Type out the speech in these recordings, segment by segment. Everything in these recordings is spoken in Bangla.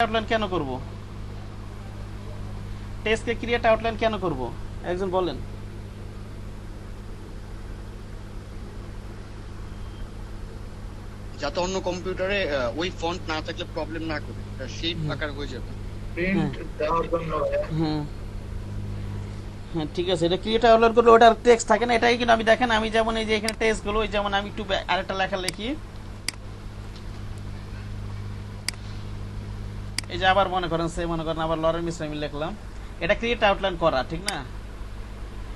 আউটলাইন কেন করব? টেক্সটকে ক্রিয়েট আউটলাইন কেন করব? একজন বলেন। যাতে অন্য কম্পিউটারে ওই ফন্ট না থাকলে প্রবলেম না করে, শেপ আকার হয়ে যাবে। প্রিন্ট দেওয়ার জন্য। হ্যাঁ হ্যাঁ ঠিক আছে, এটা ক্রিয়েট আউটলাইন করলে ওটার টেক্সট থাকে না। এটাই কিন্তু আমি দেখেন, আমি যেমন এই যে এখানে টেক্সটগুলো, ওই যেমন আমি একটু আরেকটা লেখা লিখি, এই যে আবার মনে করেন আবার লরেন মিশ্র আমি লিখলাম, এটা ক্রিয়েট আউটলাইন করা, ঠিক না?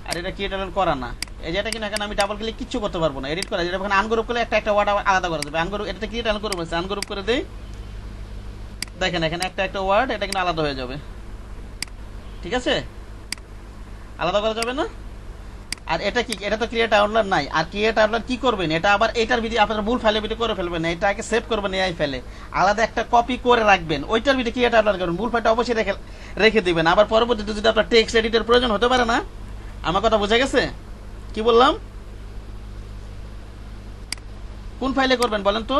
আর এটা ক্রিয়েট আউটলাইন করা না। এই যে এটা কিনা এখানে আমি ডাবল ক্লিক কিচ্ছু করতে পারবো না, এডিট করা। যেটা এখানে আনগ্রুপ করলে একটা একটা ওয়ার্ড আলাদা করা যাবে। আনগ্রুপ, এটা ক্রিয়েট আউটলাইন করে বলছে, আনগ্রুপ করে দেই, দেখেন এখানে একটা একটা ওয়ার্ড এটা কিন্তু আলাদা হয়ে যাবে, ঠিক আছে? আলাদা করা যাবে না। আর এটা কি, এটা তো ক্রিয়েট আউটলাইন নাই। আর ক্রিয়েট আউটলাইন কি করবেন, এটা আবার এটার ভিডিও আপনার মূল ফাইলের ভিডিও করে ফেলবেন না, এটাকে সেভ করবেন এআই ফাইলে, আলাদা একটা কপি করে রাখবেন, ওইটার ভিডিও ক্রিয়েট আউটলাইন করবেন, মূল ফাইলটা অবশ্যই রেখে দিবেন। আবার পরবর্তীতে যদি আপনার টেক্সট এডিটের প্রয়োজন হতে পারে না। আমার কথা বোঝা গেছে? কি বললাম? কোন ফাইলে করবেন বলেন তো?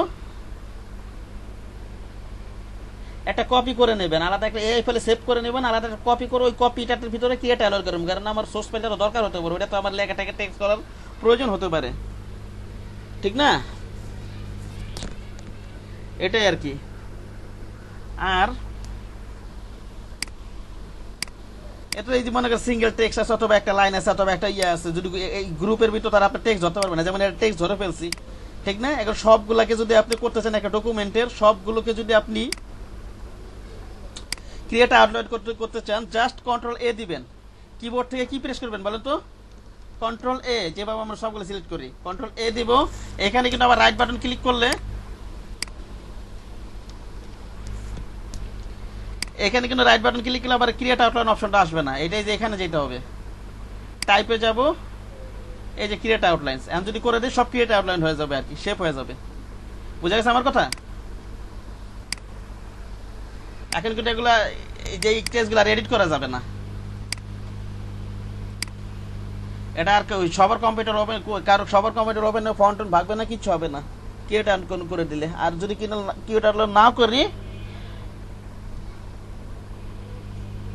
একটা কপি করে নেবেন, আলাদা একটা এআই ফাইলে সেভ করে নেবেন, আলাদা একটা কপি করে ওই কপিটার ভিতরে ক্রিয়েট আউটলাইন করবেন, কারণ আমার সোর্স ফাইলটা দরকার হতে পারে, ওটা তো আমার লেখাটাকে টেক্সট করার প্রয়োজন হতে পারে, ঠিক না? এটাই আর কি। আর এটা এই যে মনে করেন সিঙ্গেল টেক্সট আছে, অথবা একটা লাইন আছে, অথবা একটা ইয়ে আছে, যদি এই গ্রুপের ভিতর তারা আপনার টেক্সট ধরতে পারবে না, যেমন এটা টেক্সট ধরে ফেলছি, ঠিক না? এখন সবগুলাকে যদি আপনি করতে চান একটা ডকুমেন্টের সবগুলোকে যদি আপনি ক্রিয়েট আউটলাইন করতে চান, জাস্ট কন্ট্রোল এ দিবেন। কিবোর্ড থেকে কি প্রেস করবেন বলেন তো? কন্ট্রোল এ, যেভাবে আমরা সবগুলো সিলেক্ট করি, কন্ট্রোল এ দিব। এখানে কিন্তু আবার রাইট বাটন ক্লিক করলে, এখানে কিন্তু রাইট বাটন ক্লিক করলে আবার ক্রিয়েট আউটলাইন অপশনটা আসবে না, এটাই যে এখানে যেতে হবে, টাইপে যাব, এই যে ক্রিয়েট আউটলাইন্স, এখন যদি করে দিই সব ক্রিয়েট আউটলাইন হয়ে যাবে আর কি, শেপ হয়ে যাবে। বুঝা গেছে আমার কথা? এখন কিন্তু এগুলা এই যে টেক্সটগুলো এডিট করা যাবে না, এটা আর সবার কম্পিউটার ওপেন, কারো সবার কম্পিউটার ওপেন ফন্ট ভাগবে না, কিচ্ছু হবে না ক্রিয়েট আউটলাইন করে দিলে। আর যদি ক্রিয়েট আউটলাইন না করি,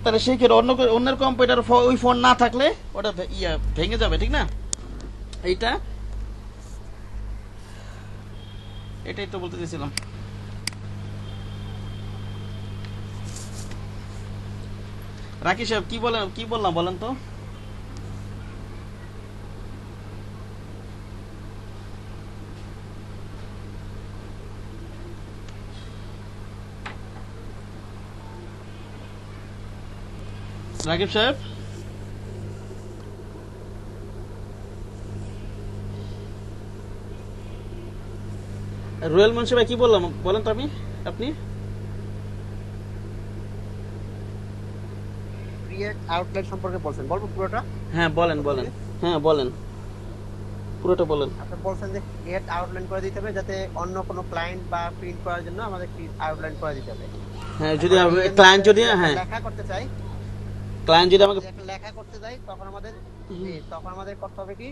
তাহলে সেই ক্ষেত্রে অন্যের কম্পিউটার ওই ফোন না থাকলে ওটা ভেঙে যাবে, ঠিক না? এটাই তো বলতে চেয়েছিলাম। রাকিব সাহেব কি বললাম বলেন তো? রাকিব সাহেব, রুয়েল মুন্সি ভাই কি বললাম বলেন তো? আপনি ক্রিয়েট আউটলাইন সম্পর্কে বলছেন, বলবো পুরোটা? হ্যাঁ বলেন। হ্যাঁ বলেন, পুরোটা বলেন। আপনি বলছেন যে ক্রিয়েট আউটলাইন করে দিতে হবে, যাতে অন্য কোনো ক্লায়েন্ট বা প্রিন্ট করার জন্য আমাদের আউটলাইন করে দিতে হবে। হ্যাঁ, যদি ক্লায়েন্ট যদি লেখা করতে চাই, ক্লায়েন্ট যদি আমাকে লেখা করতে চাই, তখন আমাদের করতে হবে কি,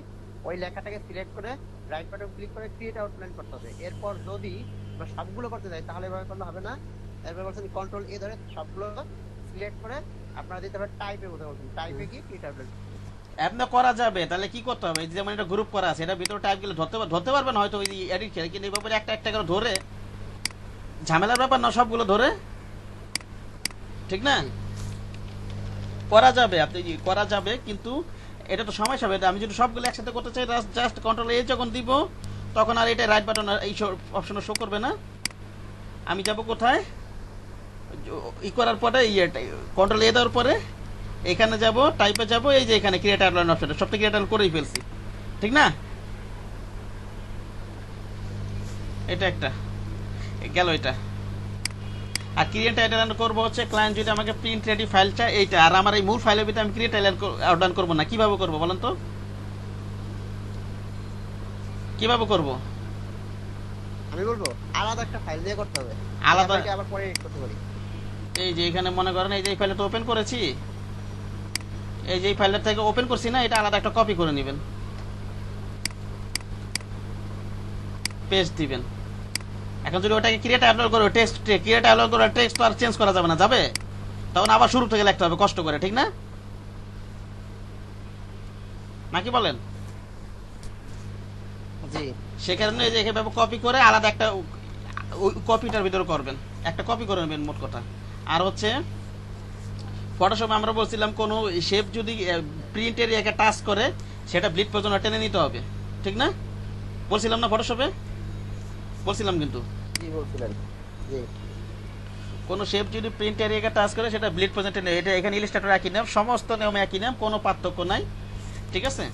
ওই লেখাটাকে সিলেক্ট করে রাইট বাটন ক্লিক করে ক্রিয়েট আউটলাইন করতে হবে। এরপর যদি আমরা সবগুলো করতে চাই তাহলে এভাবে করলে হবে না। এরপর বলছেন কন্ট্রোল এ ধরে সবগুলো সিলেক্ট করে আপনারা দিতে হবে টাইপে, বলছেন টাইপে কি ক্রিয়েট আউটলাইন অ্যাপনা করা যাবে। তাহলে কি করতে হবে, যেমন এটা গ্রুপ করা আছে, এটা ভিতরে টাইপ গুলো ধরতে পারবেন হয়তো ওই এডিট খেলে, কিন্তু এই ব্যাপারে একটা একটা করে ধরে ঝামেলার ব্যাপার না, সবগুলো ধরে, ঠিক না? করা যাবে, আপনি করা যাবে, কিন্তু এটা তো সময় সাপেক্ষ। আমি যদি সবগুলো একসাথে করতে চাই, জাস্ট কন্ট্রোল এ যখন দিব, তখন আর এটা রাইট বাটন এই অপশনে শো করবে না। আমি যাব কোথায়, করার পরে কন্ট্রোল এ দেওয়ার পরে এখানে যাব, টাইপে যাব, এই যে এখানে ক্রিয়েট আউটলাইন অপশন, সবটা ক্রিয়েট আউটলাইন করেই ফেলছি, ঠিক না? এটা একটা গেল এটা। আর ক্রিয়েট আউটলাইন করবো হচ্ছে, ক্লায়েন্ট যদি আমাকে প্রিন্ট রেডি ফাইল চায় এইটা, আর আমার এই মূল ফাইলের ভিতরে আমি ক্রিয়েট আউটলাইন করবো না। কিভাবে করবো বলেন তো? কিভাবে করবো আমি বলবো আলাদা একটা ফাইল দিয়ে করতে হবে, আলাদা? আবার পরে এডিট করতে পারি। এই যে এখানে মনে করেন এই যে ফাইলটা তো ওপেন করেছি, এই যে ফাইলটা থেকে ওপেন করছি না, এটা আলাদা একটা কপি করে নেবেন, পেস্ট দিবেন, এখন যদি ওটাকে ক্রিয়েট আপলোড করে টেক্সট ক্রিয়েট আপলোড করে টেক্সট তো আর চেঞ্জ করা যাবে না, যাবে? তখন আবার শুরু থেকে লিখতে হবে কষ্ট করে, ঠিক না? নাকি বলেন? জি সে কারণে এই যে এভাবে কপি করে আলাদা একটা কপিটার ভিতরে করবেন, একটা কপি করে নেবেন মোট কথা। আর হচ্ছে ফটোশপে আমরা বলছিলাম কোনো শেপ যদি প্রিন্ট এরিয়াকে টাচ করে সেটা ব্লিড পর্যন্ত টেনে নিতে হবে, ঠিক না? বলছিলাম না ফটোশপে? বলছিলাম কিন্তু জি বলছিলেন। জি কোনো শেপ যদি প্রিন্ট এরিয়াকে টাচ করে সেটা ব্লিড পর্যন্ত টেনে, এটা এখানে ইলাস্ট্রেটর একই নিয়ম, সমস্ত নিয়ম একই নিয়ম, কোনো পার্থক্য নাই, ঠিক আছে?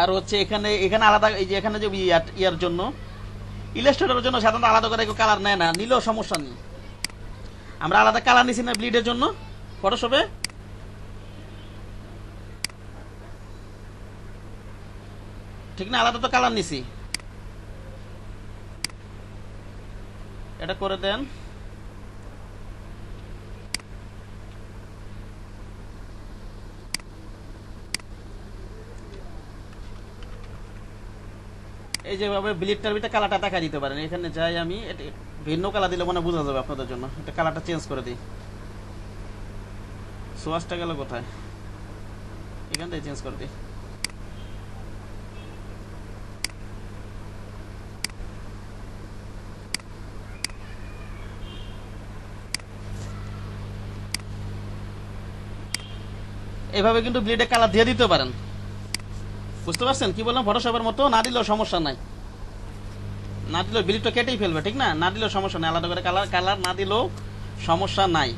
আর হচ্ছে এখানে এখানে আলাদা এই যে এখানে যে ইয়ার জন্য ইলাস্ট্রেটরের জন্য সাধারণত আলাদা করে কেউ কালার নেয় না, নিলেও সমস্যা নেই। আমরা আলাদা কালার নিছি না ব্লিডের জন্য ফটোশপে? ঠিক না? আলাদা তো কালার নিছি। এটা করে দেন। এই যেভাবে ব্লিডটার ভিতরে কালারটা দেখা দিতে পারেন। এখানে যাই আমি, ভিন্ন কালার দিলে মনে বোঝা যাবে আপনাদের জন্য। এটা কালারটা চেঞ্জ করে দিই। সোয়াসটা গেল কোথায়? এখান থেকে চেঞ্জ করে দিই। এভাবে কিন্তু ব্লেডে কালার দিয়ে দিতে পারেন, বুঝতে পারছেন কি বললাম? ফটোশপের মতো না দিলেও সমস্যা নাই, না দিলেও ব্লেডটা কেটেই ফেলবে, ঠিক না? না দিলেও সমস্যা নাই, আলাদা করে কালার না দিলেও সমস্যা নাই।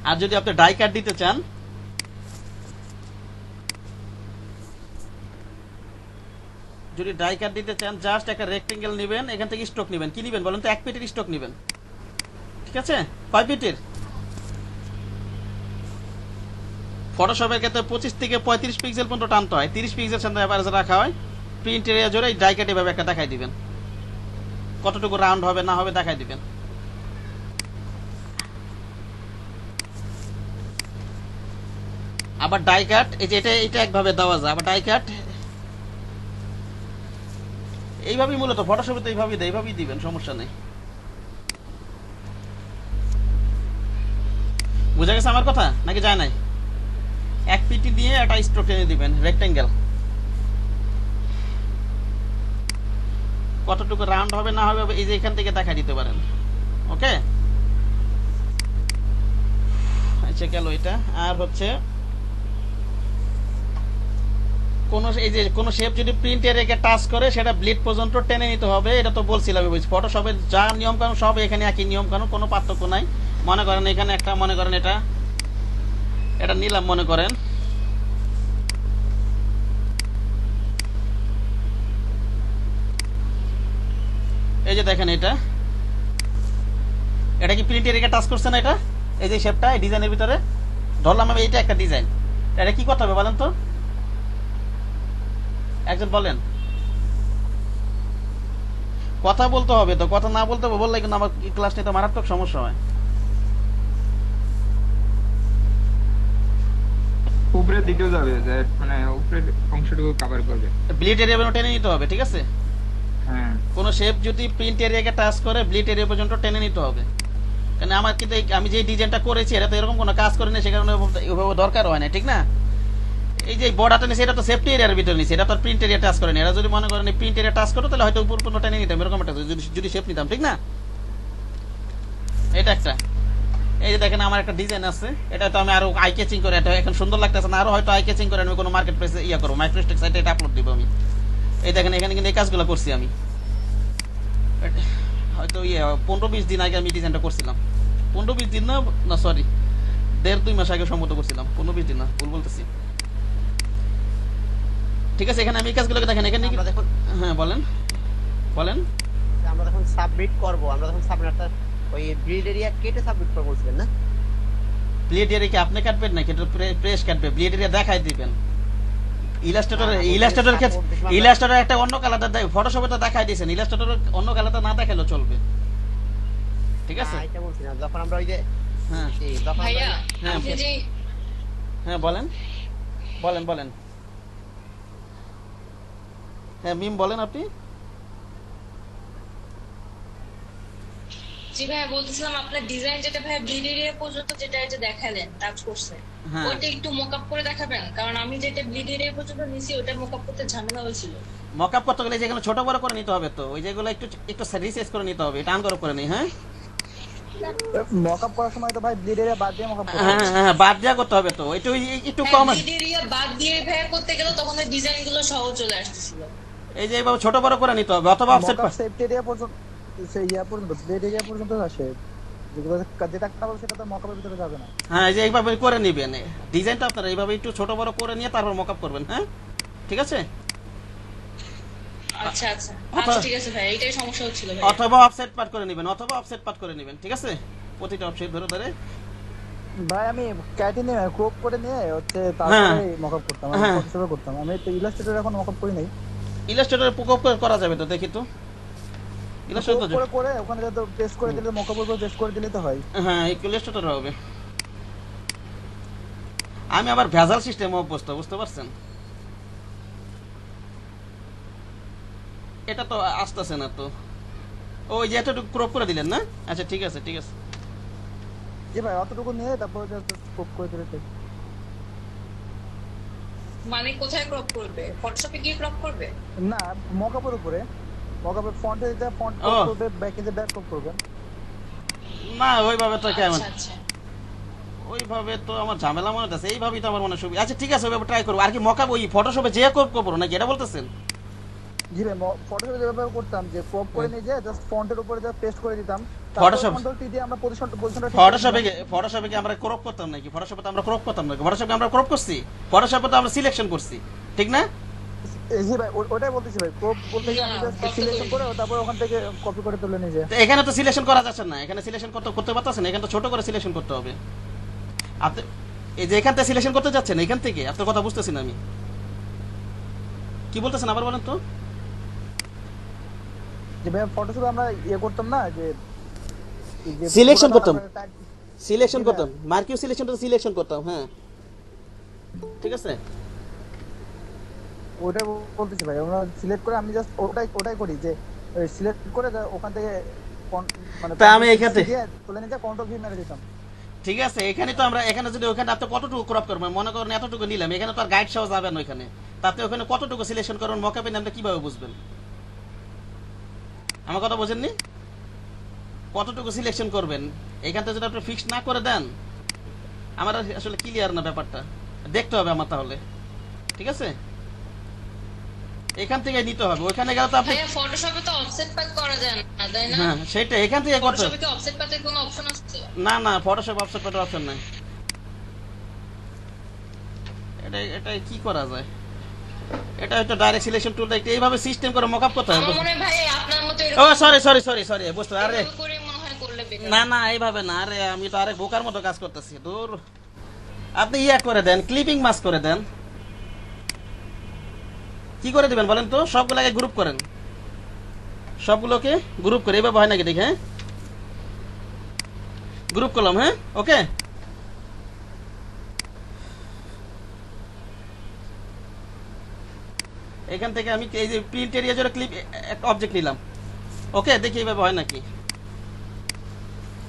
আর যদি আপনি ডাই কাট দিতে চান, যদি ডাই কাট দিতে চান জাস্ট একটা রেক্টেঙ্গেল নেবেন, এখান থেকে স্টক নেবেন। কি নেবেন বলেন তো? 1 ফিটের স্টক নেবেন, ঠিক আছে? 5 ফিটের ফটোশপের ক্ষেত্রে 25 থেকে 35 পিক্সেল পর্যন্ত টানতে হয়, 30 পিক্সেল সাথে অ্যাভারেজ রাখা হয়। প্রিন্ট এরিয়া জোরে ডাই কাট এভাবে একটা দেখাই দিবেন, কতটুকু রাউন্ড হবে না হবে দেখাই দিবেন। আবার ডাই কাট, এই যে এটা একভাবে দেওয়া যায়। আবার ডাই কাট এইভাবেই মূলত ফটোশপে তো এইভাবেই দেয়, এইভাবেই দিবেন, সমস্যা নেই। বুঝা গেছে আমার কথা নাকি যায় নাই? 1 পিটি দিয়ে একটা স্ট্রোক টেনে দিবেন রেক্টেঙ্গেল, কতটুকু রাউন্ড হবে না হবে এই যে এখান থেকে দেখা দিতে পারেন। ওকে, আচ্ছা গেল এটা। আর হচ্ছে কোন এই যে কোন শেপ যদি প্রিন্ট এরিয়াকে টাচ করে সেটা ব্লিড পর্যন্ত টেনে নিতে হবে, এটা তো বলছিলাম। ফটোশপের যা নিয়ম কানুন সব এখানে একই নিয়ম কানুন, কোনো পার্থক্য নাই। মনে করেন এখানে একটা, মনে করেন এটা নিলাম, মনে করেন এই যে দেখেন এটা কি প্রিন্ট এরিয়া টাচ করছে না? এটা এই যে শেপটা এই ডিজাইনের ভিতরে ধরলাম আমি, এইটা একটা ডিজাইন। এটা কি করতে হবে বলেন তো? একজন বলেন। কথা বলতে হবে তো, কথা না বলতে হবে বললে কিন্তু আমার ক্লাস নিতে মারাত্মক সমস্যা হয়। উপরের দিকেও যাবে, মানে উপরের অংশটুকু কভার করবে। ব্লিড এরিয়া পর্যন্ত টেনে নিতে হবে, ঠিক আছে? হ্যাঁ, কোন শেপ যদি প্রিন্ট এরিয়াকে টাচ করে ব্লিড এরিয়া পর্যন্ত টেনে নিতে হবে। কারণ আমার কিন্তু আমি যে ডিজাইনটা করেছি এটা তো এরকম কোনো কাজ করে না, সে কারণে ওইভাবে দরকার হয় না, ঠিক না? এই যে বর্ডারটা নিয়েছে এটা তো সেফটি এরিয়ার ভিতরে নিয়েছে, এটা তো প্রিন্ট এরিয়া টাচ করেনি। এটা যদি মনে করেন প্রিন্ট এরিয়া টাচ করো তাহলে হয়তো উপর পর্যন্ত টেনে নিতাম, এরকম একটা যদি শেপ নিতাম, ঠিক না? এটা একটা, এই যে দেখেন আমার একটা ডিজাইন আছে, এটা তো আমি আরো আই ক্যাচিং করে, এটা এখন সুন্দর লাগতেছে না, আরো হয়তো আই ক্যাচিং করে আমি কোনো মার্কেট প্লেসে ইয়া করবো, মাইক্রোস্টেক সাইটে এটা আপলোড দিব আমি। এই দেখেন এখানে কিন্তু এই কাজগুলো করছি আমি, হয়তো 15-20 দিন আগে আমি ডিজাইনটা করছিলাম। 15-20 দিন না সরি 1.5-2 মাস আগে সম্মত করছিলাম, 15-20 দিন না, ভুল বলতেছি। ঠিক আছে, এখানে আমি এই কাজগুলোকে দেখেন এখানে আমরা দেখুন, হ্যাঁ বলেন বলেন। আমরা যখন সাবমিট করব, আমরা যখন সাবমিট ওই ব্লিড এরিয়া কেটে সাবমিট করব বলছিলেন না? ব্লেড এরিয়া কি আপনি কাটবেন নাকি এটা প্রেস কাটবে? ব্লেড এরিয়া দেখাই দিবেন। ইলাস্ট্রেটর একটা অন্য কালারটা দেয়, ফটোশপে তো দেখাই দিয়েছেন, ইলাস্ট্রেটর অন্য কালারটা না দেখালেও চলবে, ঠিক আছে? এটা বলছি না, যখন আমরা ওই যে হ্যাঁ যখন ভাইয়া হ্যাঁ আপনি যে হ্যাঁ বলেন বলেন বলেন। হ্যাঁ মিম বলেন আপনি। জি ভাই বলতেছিলাম আপনার ডিজাইন যেটা ভাই ব্লিড এরিয়া পর্যন্ত যেটা এটা দেখালেন টাচ করছে হ্যাঁ। ওইটা একটু মকআপ করে দেখাবেন, কারণ আমি যেটা ব্লিড এরিয়া পর্যন্ত নিছি ওটা মকআপ করতে ঝামেলা হয়েছিল। মকআপ করতে গেলে যেগুলো ছোট বড় করে নিতে হবে, তো ওই যেগুলো একটু একটু রিসাইজ করে নিতে হবে, এটা আনগরপ করে নেই। হ্যাঁ মকআপ করার সময় তো ভাই ব্লিড এরিয়া বাদ দিয়ে মকআপ করতে হ্যাঁ হবে। হ্যাঁ, বাদ দেওয়া করতে হবে, তো একটু একটু কম। ব্লিড এরিয়া বাদ দিয়ে ভাই করতে গেলে তখন ওই ডিজাইন গুলো সহজ চলে আসছিল। এই যে এইভাবে ছোট বড় করে নিতে হবে, অথবা অফসেট মকআপ সেফটি এরিয়া পর্যন্ত, সেই ইয়া পর্যন্ত ব্লিড এরিয়া পর্যন্ত আসে, যেগুলো যেটা খারাপ সেটা তো মকআপের ভিতরে যাবে না। হ্যাঁ এই যে এইভাবে করে নেবেন, ডিজাইনটা আপনারা এইভাবে একটু ছোট বড় করে নিয়ে তারপর মকআপ করবেন। হ্যাঁ ঠিক আছে, আচ্ছা আচ্ছা আচ্ছা ঠিক আছে ভাই, এটাই সমস্যা হচ্ছিল ভাই। অথবা অফসেট পার্ট করে নেবেন, অথবা অফসেট পার্ট করে নেবেন। ঠিক আছে, প্রতিটা অফসেট ধরে ধরে। ভাই আমি ক্যাটে নিয়ে ক্রপ করে নিয়ে হচ্ছে হ্যাঁ। তারপরে মকআপ করতাম, আমি হ্যাঁ। ফটোশপে করতাম। আমি তো ইলাস্ট্রেটর এখন মকআপ করি নাই। ইলাস্ট্রেটরে প্রকোপ করা যাবে তো, দেখি তো ইলাস্ট্রেটর। ক্রপ করে করে ওখানে যত পেস্ট করে দিলে মকআপের উপর পেস্ট করে দিলে তো হয়। হ্যাঁ ইলাস্ট্রেটর হবে। আমি আবার ভেজাল সিস্টেমে অভ্যস্ত, বুঝতে পারছেন? এটা তো আসতেছে না তো। ওই যে এতটুকু ক্রপ করে দিলেন না? আচ্ছা ঠিক আছে ঠিক আছে। জি ভাই অতটুকু নিয়ে তারপর জাস্ট ক্রপ করে দিলে তো। মানে কোথায় ক্রপ করবে? ফটোশপে গিয়ে ক্রপ করবে? না মকআপের উপরে, মকআপের ফন্টে যা ফন্ট ও। করবে ব্যাকে যে ব্যাক ক্রপ করবেন। না ওইভাবে তো কেমন, আচ্ছা আচ্ছা ওইভাবে তো আমার ঝামেলা মনে হচ্ছে, এইভাবেই তো আমার মনে সুবিধা। আচ্ছা ঠিক আছে, ওইভাবে ট্রাই করবো। আর কি মকআপ ওই ফটোশপে যে ক্রপ করবো নাকি এটা বলতেছেন? জি ভাই ফটোশপে যেভাবে করতাম যে ক্রপ করে নিয়ে যে জাস্ট ফন্টের উপরে যা পেস্ট করে দিতাম, Photoshop- কন্ট্রোল টি দিয়ে আমরা পজিশনটা ফটোশপে কি আমরা ক্রপ করতাম নাকি? ফটোশপে তো আমরা ক্রপ করতাম নাকি? ফটোশপে আমরা ক্রপ করছি, ফটোশপে তো আমরা সিলেকশন করছি, ঠিক না? জি ভাই ওটাই বলতেছি ভাই, ক্রপ বলতে গিয়ে আমি জাস্ট সিলেকশন করে তারপর ওখান থেকে কপি করে তুলে নিয়ে যাই। তো এখানে তো সিলেকশন করা যাচ্ছে না, এখানে সিলেকশন করতে পারতেছেন, এখানে তো ছোট করে সিলেকশন করতে হবে। আপনি এই যে এখান থেকে সিলেকশন করতে যাচ্ছেন, এখান থেকে আপনার কথা বুঝতেছি না আমি, কি বলতেছেন আবার বলেন তো? যে ভাই ফটোশপে আমরা ইয়ে করতাম না যে Selection করতাম। type- সিলেকশন করতাম, মার্কিউ সিলেকশনটা সিলেকশন করতাম। হ্যাঁ ঠিক আছে। ওটাই বলতেছি ভাই, আমরা সিলেক্ট করে আমি জাস্ট ওটাই করি যে সিলেক্ট করে ওখান থেকে মানে তা আমি এখান থেকে- দিয়ে তুলে নিয়ে কন্ট্রোল ভি মেরে দিতাম। ঠিক আছে, এখানে তো আমরা এখানে যদি ওখানে আপনি কতটুকু ক্রপ করবেন, মনে করেন এতটুকু নিলাম, এখানে তো আর গাইড সহ যাবেন ওইখানে, তাতে ওখানে কতটুকু সিলেকশন করবেন মকআপে আপনি কিভাবে বুঝবেন? আমার কথা বোঝেননি? কতটুকু সিলেকশন করবেন এখান থেকে যদি আপনি ফিক্স না করে দেন, আমার আসলে ক্লিয়ার না ব্যাপারটা, দেখতে হবে আমার তাহলে। ঠিক আছে, এখান থেকে নিতে হবে, ওইখানে গেলে তো আপনি ভাইয়া ফটোশপে তো অফসেট প্যাক করা যায় না তাই না? হ্যাঁ সেটা এখান থেকে করতে হবে। ফটোশপে কি অফসেট প্যাকের কোনো অপশন আছে? না না, ফটোশপ অফসেট পেটার অপশন নাই। এটা কি করা যায়? এটা হয়তো ডাইরেক্ট সিলেকশন টুলটা একটু এইভাবে সিস্টেম করে মকআপ করতে হবে। আমার মনে হয় ভাই আপনার মতো ও এরকম সরি বুঝতে, আরে এভাবে করে মনে হয় করলে better। না না এইভাবে না, আরে আমি তো আরেক বোকার মতো কাজ করতেছি। দূর, আপনি ইয়া করে দেন, ক্লিপিং মাস্ক করে দেন। কি করে দিবেন বলেন তো? সবগুলোকে গ্রুপ করেন, সবগুলোকে গ্রুপ করে এইভাবে হয় নাকি দেখে। হ্যাঁ গ্রুপ করলাম, হ্যাঁ ওকে। এখান থেকে আমি এই যে প্রিন্ট এরিয়া জন্য ক্লিপ একটা অবজেক্ট নিলাম, ওকে দেখি এইভাবে হয় নাকি।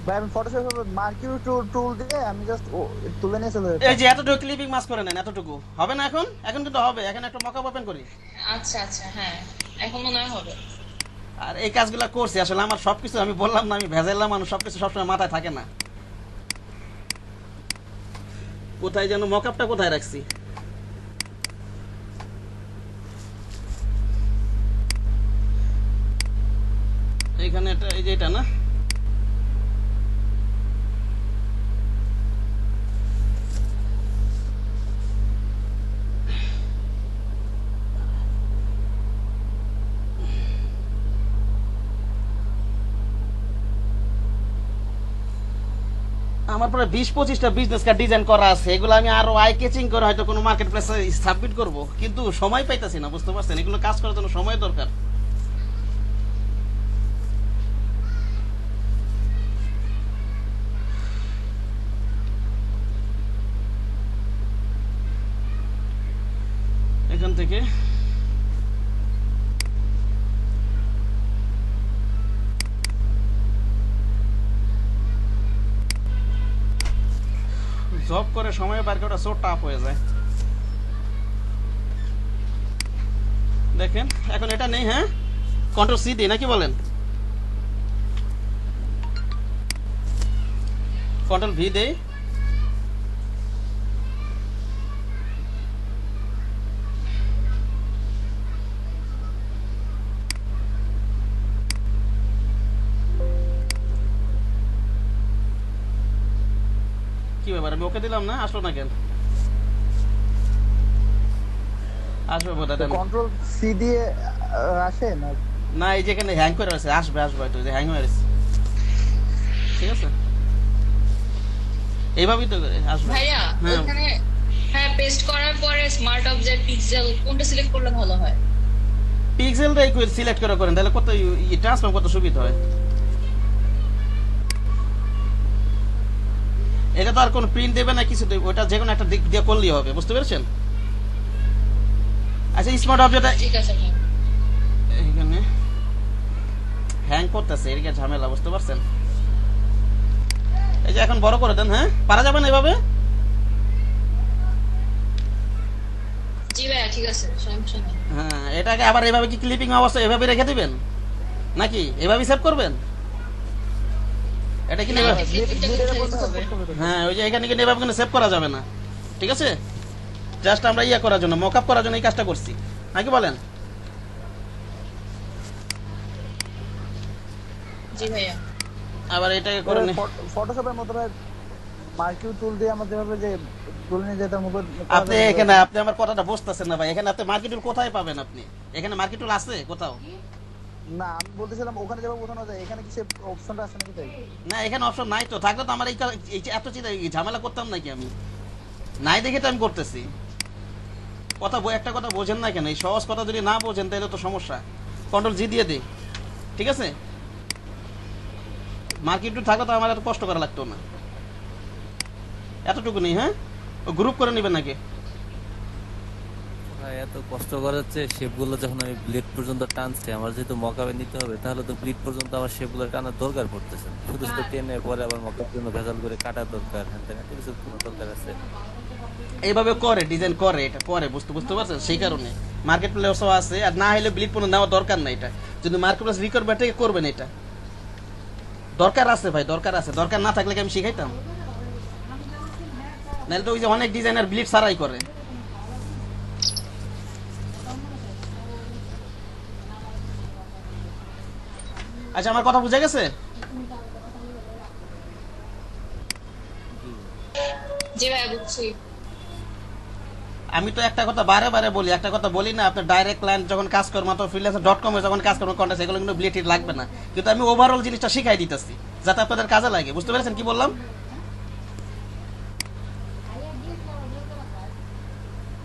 ভাই আমি ফটোশপে মার্কিউ টুল দিয়ে আমি জাস্ট তুলে নিয়ে চলে এই যেতাম। যে এতটুকু ক্লিপিং মাস্ক করে নেন, এতটুকু হবে না এখন? এখন কিন্তু হবে, এখন একটা মকআপ ওপেন করি। আচ্ছা আচ্ছা হ্যাঁ এখন মনে হয় হবে। আর এই কাজগুলো করছি আসলে, আমার সবকিছু আমি বললাম না, আমি ভেজাইলাম, মানুষ সবকিছু সবসময় মাথায় থাকে না। কোথায় যেন মকআপটা কোথায় রাখছি? এইখানে এটা, এই যে এটা না, আমার পরে 20-25টা বিজনেস কার্ড ডিজাইন করা আছে, এগুলো আমি আরো আই কেচিং করে হয়তো কোনো মার্কেট প্লেসে সাবমিট করব, কিন্তু সময় পাইতাছি না, বুঝতে পারছেন? এগুলো কাজ করার জন্য সময় দরকার। এখান থেকে জব করে সময় পার করে ওটা সো টাফ হয়ে যায়। দেখেন এখন এটা নেই, হ্যাঁ কন্ট্রোল সি দিই নাকি বলেন, কন্ট্রোল ভি দেই, কি ব্যাপার আমি ওকে দিলাম না, আসলো না কেন? আসবে বোধহয়। কন্ট্রোল সি দিয়ে আসে না? না এই যেখানে হ্যাং করে আছে, আসবে আসবে হয়তো, যে হ্যাং হয়ে আছে। ঠিক আছে এইভাবেই তো আসবে। ভাইয়া হ্যাঁ। ওখানে হ্যাঁ পেস্ট করার পরে স্মার্ট অবজেক্ট পিক্সেল কোনটা সিলেক্ট করলে ভালো হয়? পিক্সেলটাই সিলেক্ট করে করেন, তাহলে কত ট্রান্সফার কত সুবিধা হয়। এটা তো আর কোনো প্রিন্ট দেবে না কিছু দেবে, ওটা যে কোনো একটা দিক দিয়ে করলেই হবে, বুঝতে পেরেছেন? আচ্ছা স্মার্ট অবজেক্ট ঠিক আছে ভাই। এখানে হ্যাং করতেছে, এদিকে ঝামেলা, বুঝতে পারছেন? এই যে এখন বড় করে দেন, হ্যাঁ পারা যাবে না এভাবে? জি ভাইয়া ঠিক আছে, সমস্যা নেই। হ্যাঁ এটাকে আবার এভাবে কি ক্লিপিং অবস্থা এভাবে রেখে দিবেন নাকি এভাবেই সেভ করবেন? এটা কি না, এভাবে? ক্লিপিংটা করতে হবে। হ্যাঁ ওই যে এখানে কিন্তু এভাবে কিন্তু সেভ করা যাবে না, ঠিক আছে? জাস্ট আমরা ইয়া করার জন্য, মকআপ করার জন্য এই কাজটা করছি, নাকি বলেন? জি ভাইয়া। আবার এটাকে করে নে। ফটোশপের মতো মার্কিউ টুল দিয়ে আমরা যেভাবে যে তুলে নিয়ে যেতাম উপর, আপনি এখানে আপনি আমার কথাটা বুঝতেছেন না ভাই, এখানে আপনি মার্কেট টুল কোথায় পাবেন? আপনি এখানে মার্কেট টুল আছে কোথাও? না আমি বলতেছিলাম ওখানে যেভাবে ওঠানো যায় এখানে কি সে অপশনটা আছে নাকি? তাই না এখানে অপশন নাই তো, থাকলে তো আমার এই যে এত চিন্তা এই ঝামেলা করতাম নাকি আমি? নাই দেখে তো আমি করতেছি। কথা একটা কথা বোঝেন না কেন? এই সহজ কথা যদি না বোঝেন তাহলে তো সমস্যা। কন্ট্রোল জি দিয়ে দিই, ঠিক আছে? মার্কেট টুল থাকলে তো আমার এত কষ্ট করা লাগতো না, এতটুকু নেই। হ্যাঁ গ্রুপ করে নেবেন নাকি? ভাই এত কষ্ট করাচ্ছে শেপগুলো যখন আমি ব্লেড পর্যন্ত টানছি, আমার যেহেতু মকাবে নিতে হবে, তাহলে তো ব্লেড পর্যন্ত আমার শেপগুলো টানার দরকার পড়তেছে না। শুধু শুধু টেনে পরে আবার মকার জন্য ভেজাল করে কাটা দরকার, হ্যাঁ তাই না? কিছু কোনো দরকার আছে? এইভাবে করে ডিজাইন করে, এটা করে বুঝতে পারছেন? সেই কারণে মার্কেট প্লেসও আছে, আর না হলে ব্লিড পণ্য নেওয়া দরকার নাই। এটা যদি মার্কেট প্লেস রিকোয়ারমেন্ট থেকে করবেন, এটা দরকার আছে ভাই, দরকার আছে। দরকার না থাকলে কি আমি শিখাইতাম? নাহলে তো ওই যে অনেক ডিজাইনার ব্লিড ছাড়াই করে। আচ্ছা আমার কথা বুঝে গেছে? জি ভাইয়া বুঝছি। আমি তো একটা কথা বারে বারে বলি, একটা কথা বলি না, আপনার ডাইরেক্ট ক্লায়েন্ট যখন কাজ করবেন অথবা freelancer.com এ যখন কাজ করবেন কন্টেন্ট, এগুলো কিন্তু ব্লিড লাগবে না, কিন্তু আমি ওভারঅল জিনিসটা শিখাই দিতেছি যাতে আপনাদের কাজে লাগে। বুঝতে পেরেছেন কি বললাম?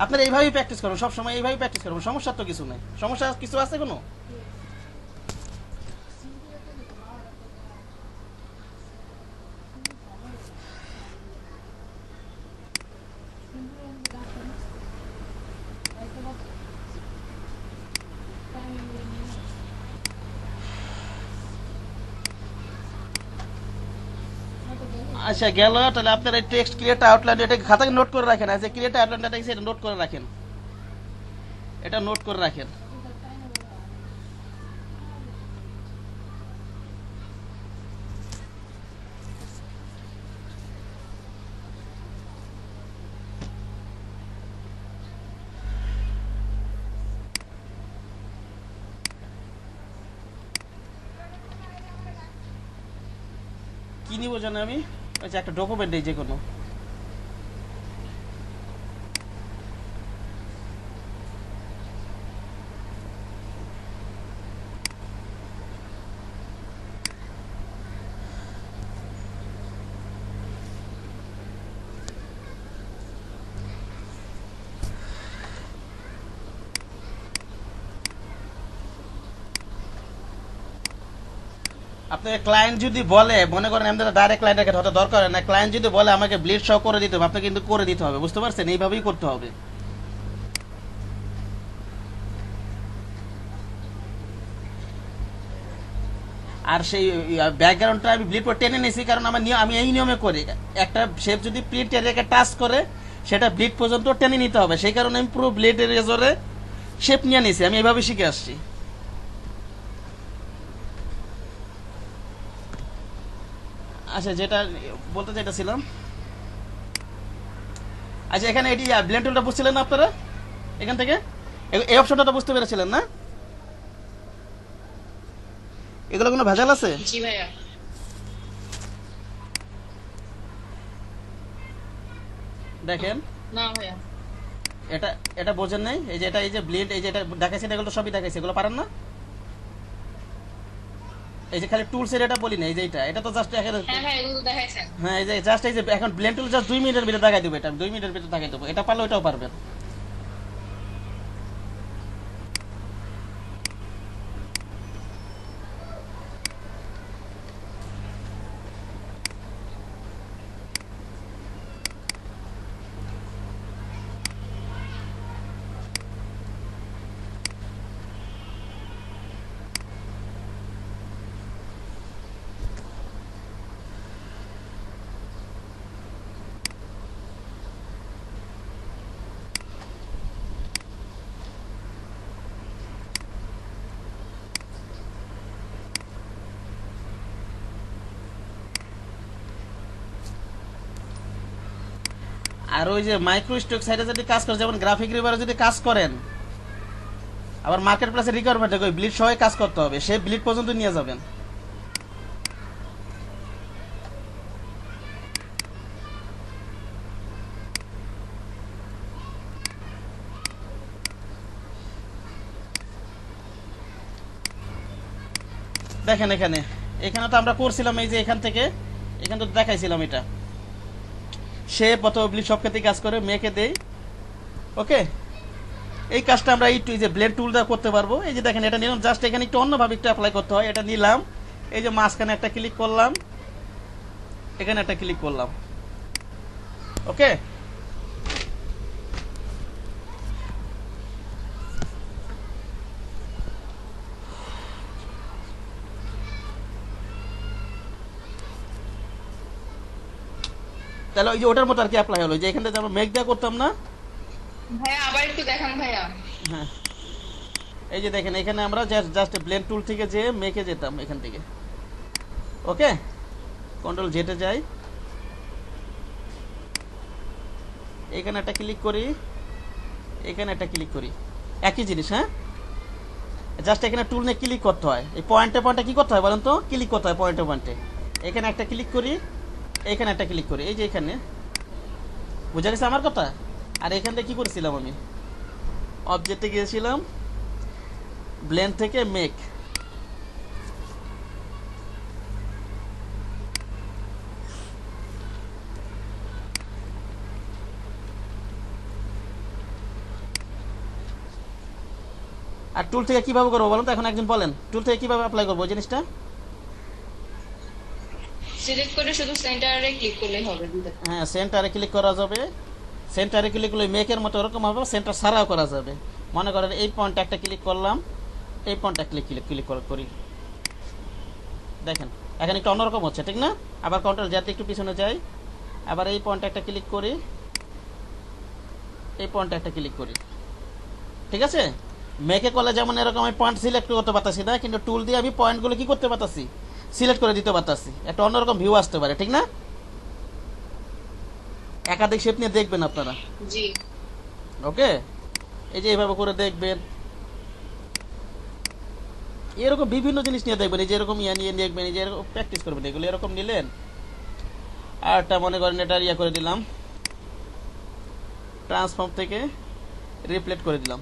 আপনারা এইভাবেই প্র্যাকটিস করুন, সবসময় এইভাবেই প্র্যাকটিস করুন, সমস্যা তো কিছু নাই। সমস্যা কিছু আছে কোনো? আচ্ছা গেল, তাহলে আপনার এই টেক্সট ক্রিয়েট আউটলাইন এটা খাতায় নোট করে রাখেন। আচ্ছা ক্রিয়েট আউটলাইনটা দেখছি, এটা নোট করে রাখেন, এটা নোট করে রাখেন। কি নিব জানো আমি? আচ্ছা একটা ডকুমেন্ট এই যে কোনো, আপনার ক্লায়েন্ট যদি বলে, মনে করেন আমাদের ডাইরেক্ট ক্লায়েন্টের কাছে হতে দরকার হয় না, ক্লায়েন্ট যদি বলে আমাকে ব্লিড শো করে দিতে হবে, আপনাকে কিন্তু করে দিতে হবে। বুঝতে পারছেন? এইভাবেই করতে হবে। আর সেই ব্যাকগ্রাউন্ডটা আমি ব্লিড টেনে নিয়েছি, কারণ আমি এই নিয়মে করি, একটা শেপ যদি প্রিন্ট এরিয়াকে টাচ করে সেটা ব্লিড পর্যন্ত টেনে নিতে হবে, সেই কারণে আমি পুরো ব্লেড এরেজরে শেপ নিয়ে নিয়েছি, আমি এভাবে শিখে আসছি। আচ্ছা, যেটা বলতে চাইতেছিলাম, আচ্ছা এখানে এটি ব্লেন্ড টুলটা বুঝছিলেন না আপনারা? এখান থেকে এই অপশনটা তো বুঝতে পেরেছিলেন না? এগুলো কোনো ভেজাল আছে? জি ভাইয়া। দেখেন না ভাইয়া। এটা এটা বোঝেন নাই, এই যে এটা, এই যে ব্লেড, এই যে এটা দেখাইছে, এগুলো তো সবই দেখাইছে, এগুলো পারেন না? এই যে খালি টুলস এর এটা বলি না, এই যে এটা তো জাস্ট হ্যাঁ ভাই, এগুলো তো দেখাইছেন। হ্যাঁ, এই যে জাস্ট এই যে এখন ব্লেন্ড টুল জাস্ট 2 মিনিটের ভিতরে দেখাই দেবো, এটা 2 মিনিটের ভিতরে দেখাই দেবো, এটা পারলে ওটাও পারবেন। আর ওই যে মাইক্রো স্টক সাইডে যদি কাজ করে, যেমন গ্রাফিক রিভারে যদি কাজ করেন, আবার মার্কেট প্লেসে রিকোয়ারমেন্ট ওই ব্লিড সহ কাজ করতে হবে, সে ব্লিড পর্যন্ত নিয়ে যাবেন। দেখেন এখানে এখানে তো আমরা করছিলাম, এই যে এখান থেকে এখানে তো দেখাইছিলাম, এটা সে প্রথম ব্লিড সব ক্ষেত্রে কাজ করে, মেয়েকে দেই। ওকে, এই কাজটা আমরা এই যে ব্লেড টুল দিয়ে করতে পারবো। এই যে দেখেন, এটা নিলাম, জাস্ট এখানে একটু অন্যভাবে একটু অ্যাপ্লাই করতে হয়, এটা নিলাম, এই যে মাঝখানে একটা ক্লিক করলাম, এখানে একটা ক্লিক করলাম। ওকে, তাহলে ওই যে ওটার মতো আর কি অ্যাপ্লাই হলো, যে এখান থেকে আমরা মেঘ দেওয়া করতাম না। ভাইয়া আবার একটু দেখান ভাইয়া। হ্যাঁ, এই যে দেখেন এখানে আমরা জাস্ট ব্লেন্ড টুল থেকে যে মেকে যেতাম এখান থেকে। ওকে, কন্ট্রোল জেটে যাই, এখানে একটা ক্লিক করি, এখানে একটা ক্লিক করি, একই জিনিস। হ্যাঁ, জাস্ট এখানে টুল নিয়ে ক্লিক করতে হয়, এই পয়েন্টে পয়েন্টে কি করতে হয় বলেন তো? ক্লিক করতে হয় পয়েন্টে পয়েন্টে। এখানে একটা ক্লিক করি, এখানে একটা ক্লিক করি, এই যে এখানে, বুঝা গেছে আমার কথা? আর এখান থেকে কি করেছিলাম আমি? অবজেক্টে গিয়েছিলাম, ব্লেন্ড থেকে মেক, আর টুল থেকে কিভাবে করবো বলেন তো? এখন একজন বলেন, টুল থেকে কিভাবে অ্যাপ্লাই করবো ওই জিনিসটা? সিলেক্ট করে শুধু সেন্টারে ক্লিক করলেই হবে। হ্যাঁ, সেন্টারে ক্লিক করা যাবে, সেন্টারে ক্লিক করলে মেকের মতো ওরকম হবে, সেন্টার ছাড়াও করা যাবে। মনে করেন এই পয়েন্টটা একটা ক্লিক করলাম, এই পয়েন্টটা ক্লিক করি, দেখেন এখন একটু অন্যরকম হচ্ছে, ঠিক না? আবার কন্ট্রোল যাতে একটু পিছনে যাই, আবার এই পয়েন্টটা একটা ক্লিক করি, এই পয়েন্টটা একটা ক্লিক করি, ঠিক আছে? মেকে করলে যেমন এরকম আমি পয়েন্ট সিলেক্ট করতে পারতাছি না, কিন্তু টুল দিয়ে আমি পয়েন্টগুলো কি করতে পারতাছি? সিলেক্ট করে দিতে পারতাছি, একটা অন্যরকম ভিউ আসতে পারে, ঠিক না? একাধিক শেপ নিয়ে দেখবেন আপনারা। জি। ওকে, এই যে এইভাবে করে দেখবেন, এরকম বিভিন্ন জিনিস নিয়ে দেখবেন, এই যে এরকম নিয়ে দেখবেন, এই যে এরকম প্র্যাকটিস করবেন, এগুলো এরকম নিলেন। আরটা মনে করেন এটা করে দিলাম, ট্রান্সফর্ম থেকে রিপ্লেট করে দিলাম,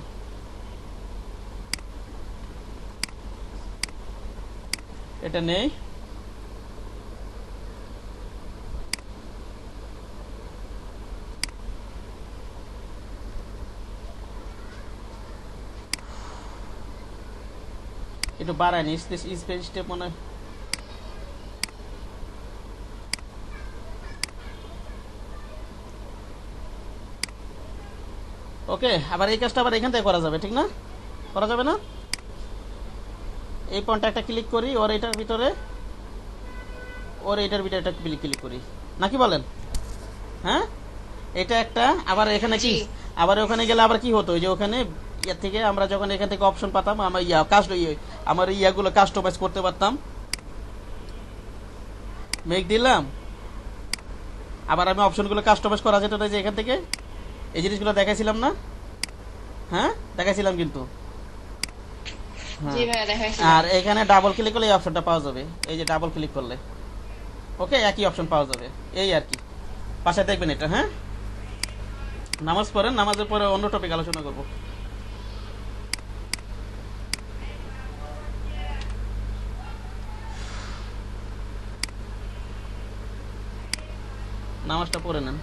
এটা নেই, একটু বাড়ায় নি, স্পেস স্টেপ মনে হয়। ওকে, আবার এই কাজটা আবার এখান থেকে করা যাবে, ঠিক না? করা যাবে না? এই পয়েন্টটা একটা ক্লিক করি, ওর এটার ভিতরে একটা ক্লিক করি, নাকি বলেন? হ্যাঁ, এটা একটা। আবার এখানে কি, আবার ওখানে গেলে আবার কি হতো, ওই যে ওখানে ইয়ার থেকে আমরা যখন এখান থেকে অপশন পাতাম, আমার আমার ইয়াগুলো কাস্টমাইজ করতে পারতাম। মেক দিলাম, আবার আমি অপশনগুলো কাস্টমাইজ করা যেত না, যে এখান থেকে এই জিনিসগুলো দেখাইছিলাম না? হ্যাঁ, দেখাইছিলাম কিন্তু। জি ভাইয়া দেখাইছি। আর এখানে ডাবল ক্লিক করলে এই অপশনটা পাওয়া যাবে, এই যে ডাবল ক্লিক করলে ওকে একই অপশন পাওয়া যাবে, এই আর কি। পাশে দেখবেন এটা। হ্যাঁ, নামাজ পড়েন, নামাজের পরে অন্য টপিক আলোচনা করব। নামাজটা পড়ে নেন।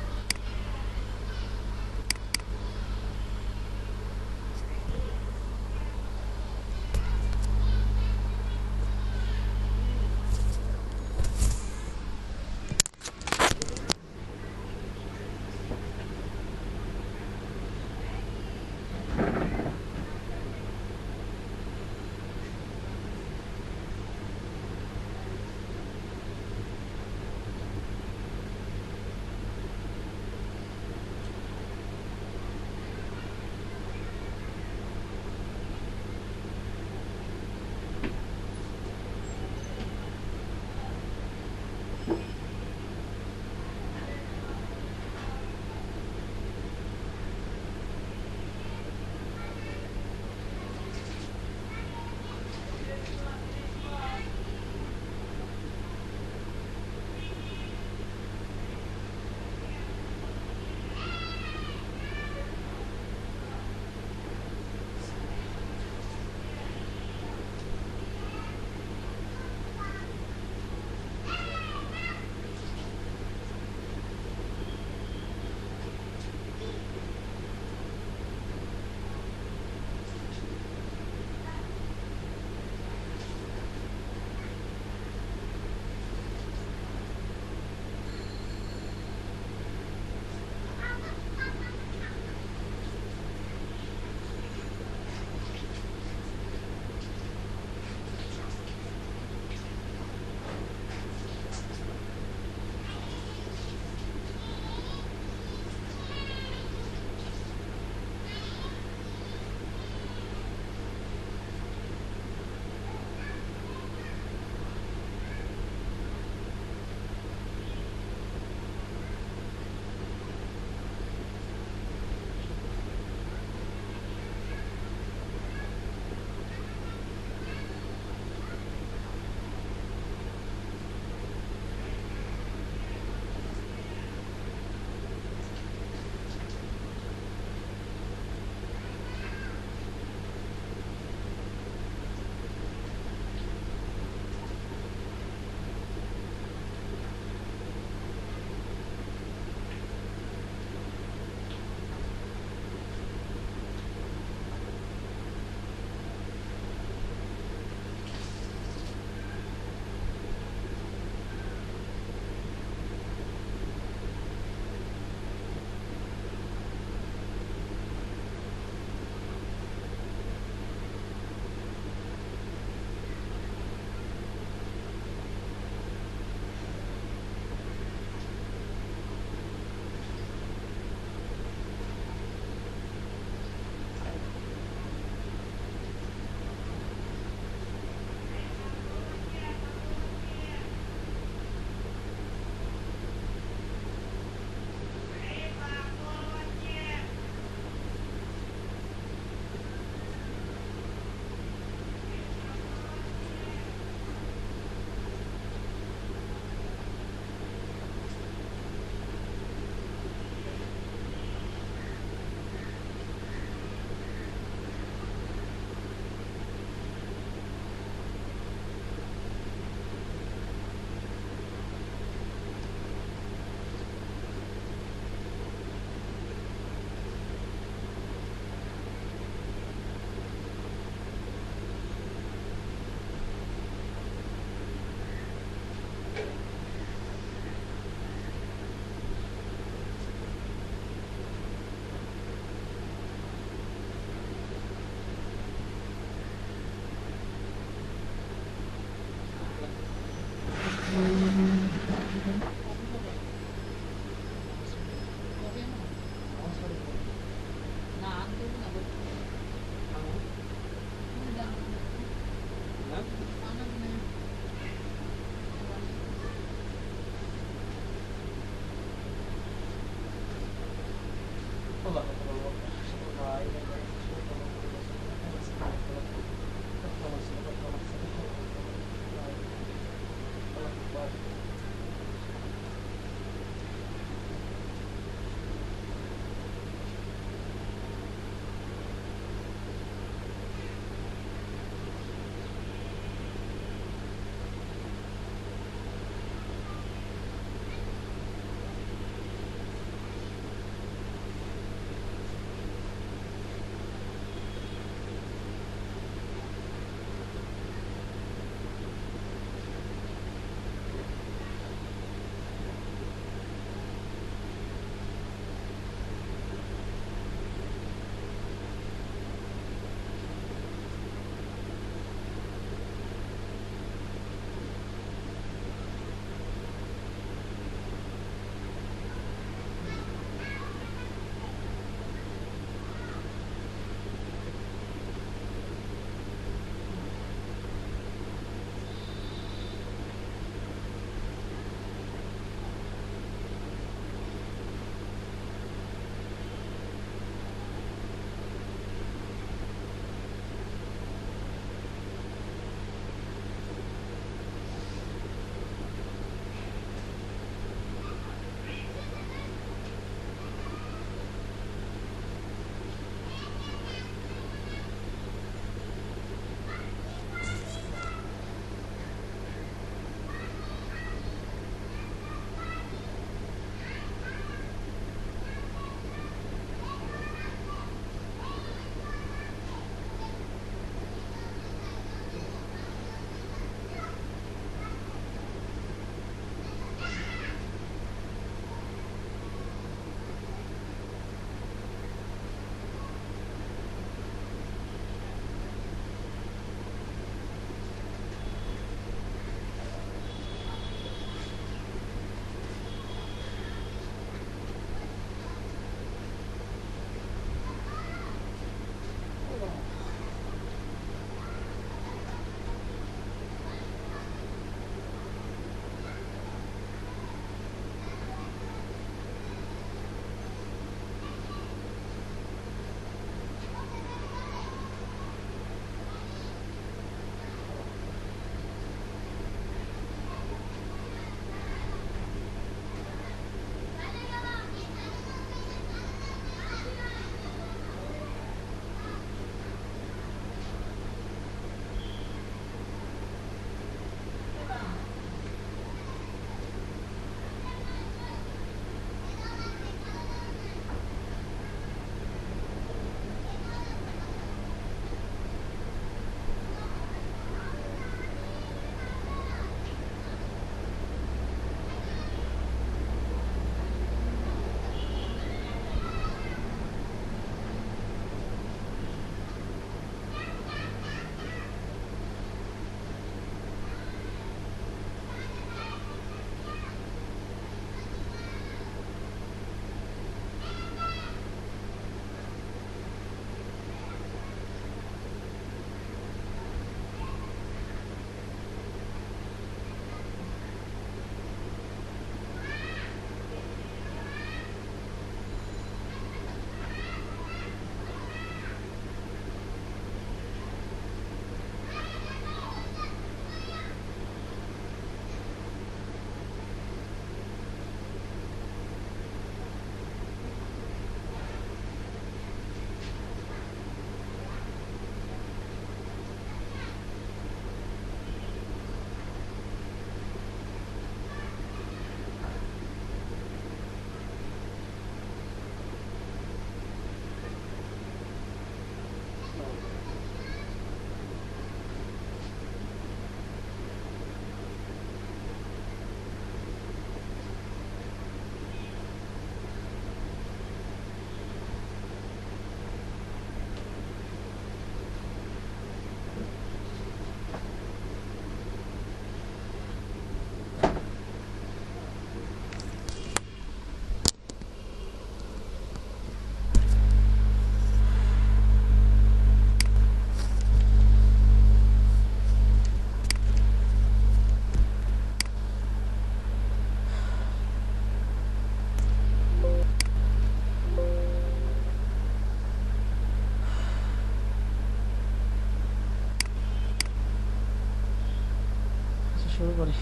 করি।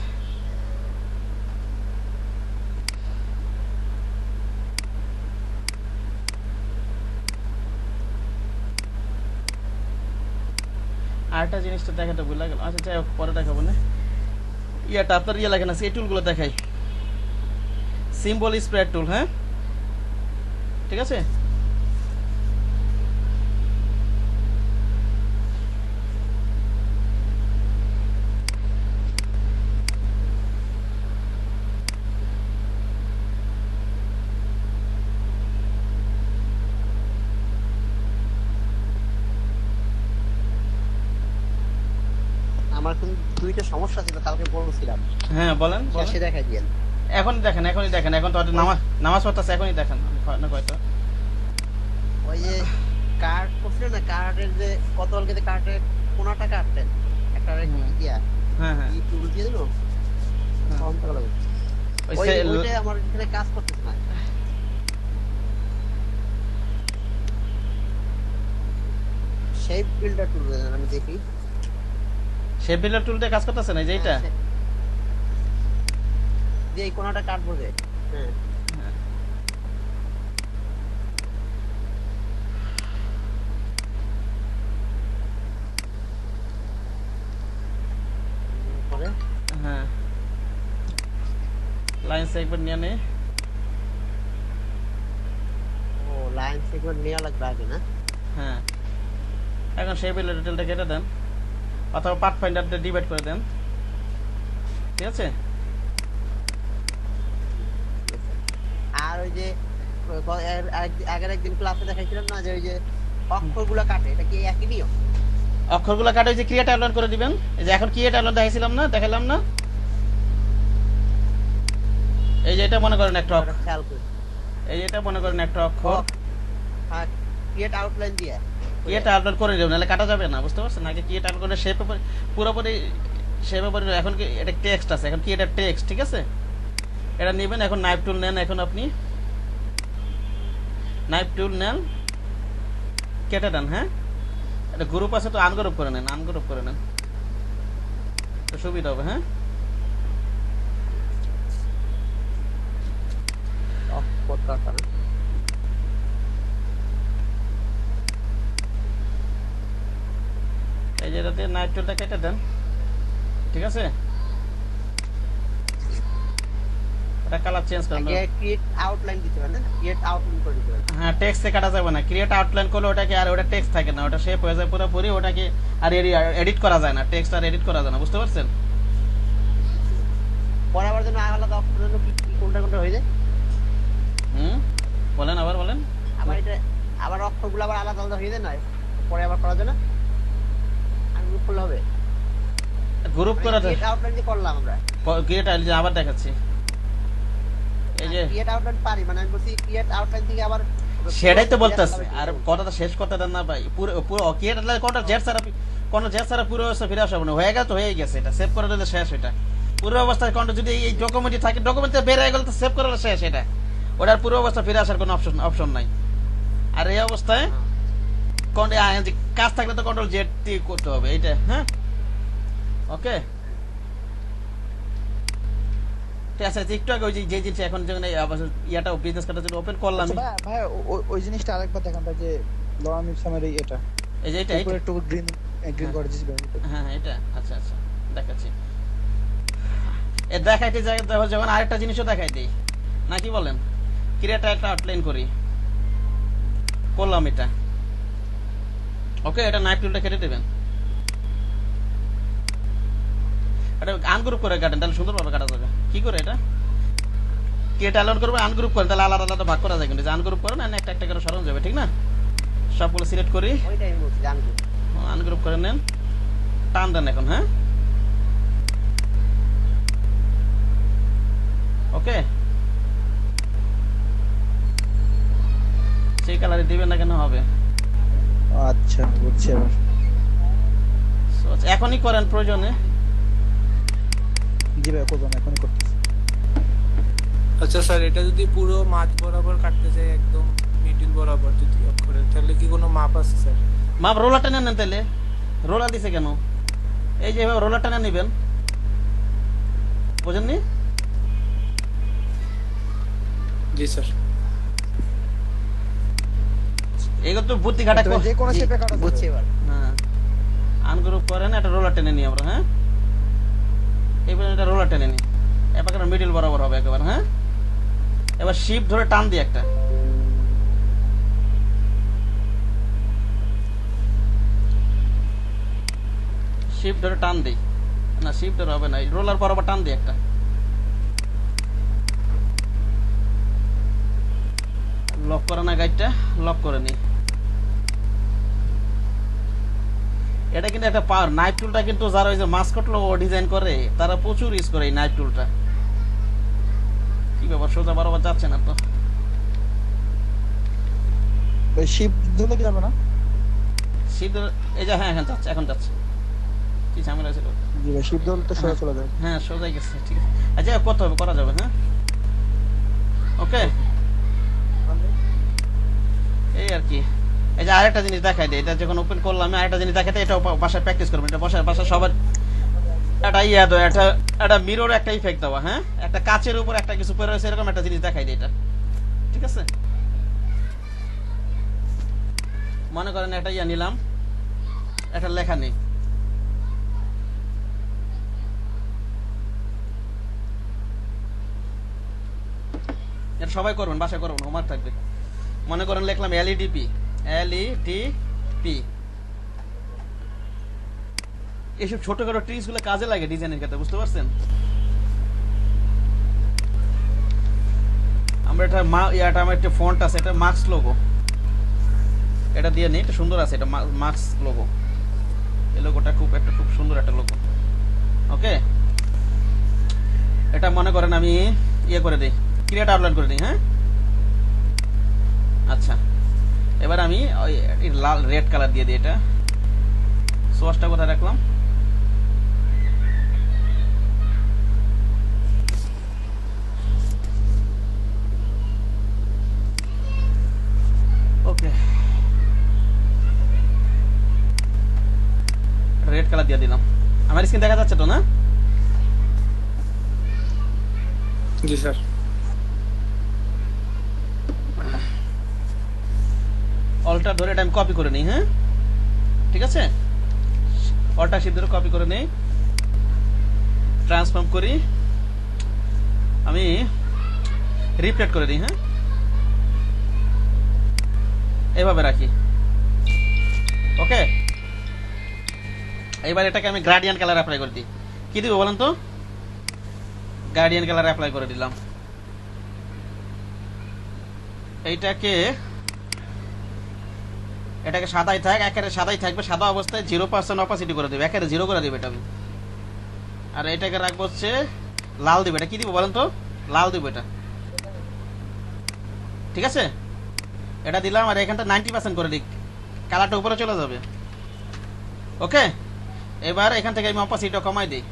আরেকটা জিনিস তো দেখাতে ভুলে গেল। আচ্ছা যাই হোক, পরে দেখাবো না। ইয়াটা আপনার ইয়ে লাগে না, এই টুলগুলো দেখাই। সিম্বল স্প্রেড টুল, হ্যাঁ ঠিক আছে। আমার কিন্তু দুইটা সমস্যা ছিল, কালকে বলছিলাম। হ্যাঁ বলেন বলেন। সে দেখাই দিয়েন। এখনই দেখেন, এখনই দেখেন, এখন তো নামাজ পড়তেছে, এখনই দেখেন না কয়তো। ওই যে কার্ড করছিল না, কার্ডের যে গতকালকে যে কার্ডের কোনাটা কাটলেন একটা দিয়া হ্যাঁ হ্যাঁ কি টুল দিয়ে দিল, কম টাকা লাগবে। ওই ওইটা আমার এখানে কাজ করতেছে না। শেপ বিল্ডার টুল দেন, আমি দেখি। শেপ বিল্ডার টুল দিয়ে কাজ করতেছে না, এই যে এইটা। যে এই কোনাটা কাটবো যে, হ্যাঁ পরে হ্যাঁ লাইন সেগমেন্ট নিয়ে নে। ও লাইন সেগমেন্ট নেওয়া লাগবে আগে না? হ্যাঁ এখন শেপ বিল্ডার ডিটেলটা কেটে দেন, অথবা পাথ ফাইন্ডার দিয়ে ডিভাইড করে দেন, ঠিক আছে। আর ওই যে আগের একদিন ক্লাসে দেখাইছিলাম না যে ওই যে অক্ষরগুলো কাটে, এটা কি একই নিয়ম? অক্ষরগুলো কাটে ওই যে ক্রিয়েট আউটলাইন করে দিবেন। এই যে এখন ক্রিয়েট আউটলাইন দেখাইছিলাম না, দেখালাম না। এই যে এটা মনে করেন একটা অক্ষর, খেয়াল করে এই যে এটা মনে করেন একটা অক্ষর। হ্যাঁ ক্রিয়েট আউটলাইন দিয়ে ক্রিয়েট আউটলাইন করে দেবেন, নাহলে কাটা যাবে না, বুঝতে পারছেন। আগে ক্রিয়েট আউটলাইন করে শেপে পুরোপুরি শেপে পরে। এখন কি এটা টেক্সট আছে, এখন কি এটা টেক্সট, ঠিক আছে। এটা নেবেন, এখন নাইফ টুল নেন, এখন আপনি নাইফ টুল নেন, কেটে দেন। হ্যাঁ এটা গ্রুপ আছে তো আনগ্রুপ করে নেন, আনগ্রুপ করে নেন, তো সুবিধা হবে। হ্যাঁ অক্ষর কাটা না? এই যে এটা দিয়ে নাইফ টুলটা কেটে দেন, ঠিক আছে। এটা কালার চেঞ্জ করেন। আগে ক্রিয়েট আউটলাইন দিতে হবে না, ক্রিয়েট আউটলাইন করে দিতে হবে। হ্যাঁ টেক্সটে কাটা যাবে না, ক্রিয়েট আউটলাইন করলে ওটাকে আর ওটা টেক্সট থাকে না, ওটা শেপ হয়ে যায় পুরোপুরি, ওটাকে আর এডিট করা যায় না, টেক্সট আর এডিট করা যায় না, বুঝতে পারছেন। পরে আবার যেন আলাদা অক্ষরের জন্য কি কোনটা কোনটা হয়ে যায়। বলেন, আবার বলেন। আবার এটা আবার অক্ষরগুলো আবার আলাদা আলাদা হয়ে যায় না, পরে আবার করা যায় না, আমি গ্রুপ করলে হবে। গ্রুপ করে ক্রিয়েট আউটলাইন যে করলাম আমরা, ক্রিয়েট আবার দেখাচ্ছি। এই যে ক্রিয়েট আউটলাইন পারি, মানে আমি বলছি ক্রিয়েট আউটলাইন থেকে আবার সেটাই তো বলতেছি, আর কথাটা শেষ করতে দেন না ভাই। পুরো পুরো ক্রিয়েট আউটলাইন কোনটা জেড সারা, কোন জেড সারা পুরো অবস্থা ফিরে আসবে না, হয়ে গেল তো হয়ে গেছে, এটা সেভ করে দিলে শেষ। এটা পুরো অবস্থায় কোনটা যদি এই ডকুমেন্টই থাকে, ডকুমেন্টে বের হয়ে গেল তো সেভ করে শেষ। এটা ওটার পুরো অবস্থা ফিরে আসার কোনো অপশন নাই। আর এই অবস্থায় কাজ থাকলে তো কন্ট্রোল জেড টি করতে হবে, এইটা। হ্যাঁ ওকে ঠিক আছে। একটু আগে ওই যে জিনিস এখন যখন ইয়াটা বিজনেস কার্ডের জন্য ওপেন করলাম, ভাই ওই জিনিসটা আরেকবার দেখান ভাই, যে লরাম ইপসামের এটা, এই যে এটা উপরে একটু গ্রিন গ্রিন করে দিছি ভাই। হ্যাঁ এটা আচ্ছা আচ্ছা দেখাচ্ছি। এ দেখাইতে যখন আরেকটা জিনিসও দেখাই দিই নাকি বলেন। ক্রিয়েট একটা আউটলাইন করি, করলাম এটা। ওকে এটা নাইফ টুলটা কেটে দেবেন, এটা আনগ্রুপ করে কাটেন, তাহলে সুন্দরভাবে কাটা যাবে। কি করে এটা ক্রিয়েট আউটলাইন করবে, আনগ্রুপ করেন, তাহলে আলাদা আলাদা ভাগ করা যায়। কিন্তু আনগ্রুপ করেন না, একটা একটা করে সরানো যাবে, ঠিক না। সবগুলো সিলেক্ট করি, ওইটাই আমি বলছি জানবো। আনগ্রুপ করে নেন, টান দেন এখন। হ্যাঁ ওকে সেই কালারে দিবেন না কেন হবে। আচ্ছা বুঝছি এবার। এখনই করেন প্রয়োজনে। জি ভাই করবেন, এখনই করতেছি। আচ্ছা স্যার, এটা যদি পুরো মাঝ বরাবর কাটতে যায়, একদম মিডল বরাবর যদি অক্ষরের, তাহলে কি কোনো মাপ আছে স্যার? মাপ রোলার টেনে নেন, তাহলে রোলার দিছে কেন? এই যে রোলার টেনে নেবেন, বোঝেননি? জি স্যার। এগুলো তো বুদ্ধি ঘাটা তো যে কোনো জি, শেপে কাটা বুঝছি এবার। হ্যাঁ আনগ্রুপ করেন, একটা রোলার টেনে নিই আমরা। হ্যাঁ এবার একটা রোলার টেনে নিই, এবার মিডিল বরাবর হবে একেবারে। হ্যাঁ এবার শিপ ধরে টান দিই একটা, শিপ ধরে টান দিই, না শিপ ধরে হবে না, রোলার বরাবর টান দিই একটা। লক করে না গাইডটা, লক করে নি। এটা কিন্তু একটা পাওয়ার নাইফ টুলটা, কিন্তু যারা ওই যে মাস্কট লোগো ডিজাইন করে তারা প্রচুর ইউজ করে এই নাইফ টুলটা। কি ব্যাপার, সোজা বরাবর যাচ্ছে না তো? শিপ ধরলে কি যাবে না? সিদ্ধ এই যে, হ্যাঁ এখন যাচ্ছে, এখন যাচ্ছে। কি ঝামেলা ছিল? জি ভাই, শিপ ধরলে তো সোজা চলে যাবে। হ্যাঁ সোজাই গেছে, ঠিক আছে। আচ্ছা কত হবে, করা যাবে। হ্যাঁ ওকে, এই আর কি। এই যে আরেকটা জিনিস দেখাই দিই, এটা যখন ওপেন করলাম আমি আরেকটা জিনিস দেখাতে, এটা বাসায় প্র্যাকটিস করবেন, এটা বাসায় সবার একটা ইয়া দেওয়া, একটা মিরর একটা ইফেক্ট দেওয়া। হ্যাঁ একটা কাচের উপর একটা কিছু পরে রয়েছে, এরকম একটা জিনিস দেখাই দিই এটা, ঠিক আছে? মনে করেন একটা ইয়া নিলাম, একটা লেখা নেই, এটা সবাই করবেন, বাসায় করবেন, হোমওয়ার্ক থাকবে। মনে করেন লিখলাম এলইডিপি, এলইডিপি। এইসব ছোটখাটো ট্রিক্স গুলো কাজে লাগে ডিজাইনের ক্ষেত্রে, বুঝতে পারছেন? আমরা এটা আমার একটা ফন্ট আছে, এটা মার্কস লোগো, এটা দিয়ে নেই, এটা সুন্দর আছে, এটা মার্কস লোগো। এই লোগোটা খুব সুন্দর একটা লোগো। ওকে, এটা মনে করেন আমি ইয়ে করে দিই, ক্রিয়েট আউটলাইন করে দিই। হ্যাঁ আচ্ছা, এবার আমি ওই লাল রেড কালার দিয়ে দিই। এটা সোর্সটা কোথায় রাখলাম? ওকে, রেড কালার দিয়ে দিলাম। আমার স্ক্রিন দেখা যাচ্ছে তো না? জি স্যার। অল্টার ধরে এটা আমি কপি করে নিই। হ্যাঁ ঠিক আছে, অল্টার শিফট ধরে কপি করে নিই, ট্রান্সফর্ম করি, আমি রিফ্লেক্ট করে দিই। হ্যাঁ এভাবে রাখি। ওকে, এবার এটাকে আমি গ্রাডিয়ান কালার অ্যাপ্লাই করে দিই। কি দিব বলেন তো? গার্ডিয়ান কালার অ্যাপ্লাই করে দিলাম। এটাকে সাদাই থাক, একেবারে সাদাই থাকবে, সাদা অবস্থায় 0% অপাসিটি করে দেবে, একেবারে 0 করে দেবে এটা আমি। আর এটাকে রাখবো হচ্ছে লাল দিবে। এটা কি দিব বলেন তো? লাল দিব এটা, ঠিক আছে? এটা দিলাম, আর এখানটা 90% করে দিই, কালারটা উপরে চলে যাবে। ওকে, এবার এখান থেকে আমি অপাসিটিটা কমাই দিই।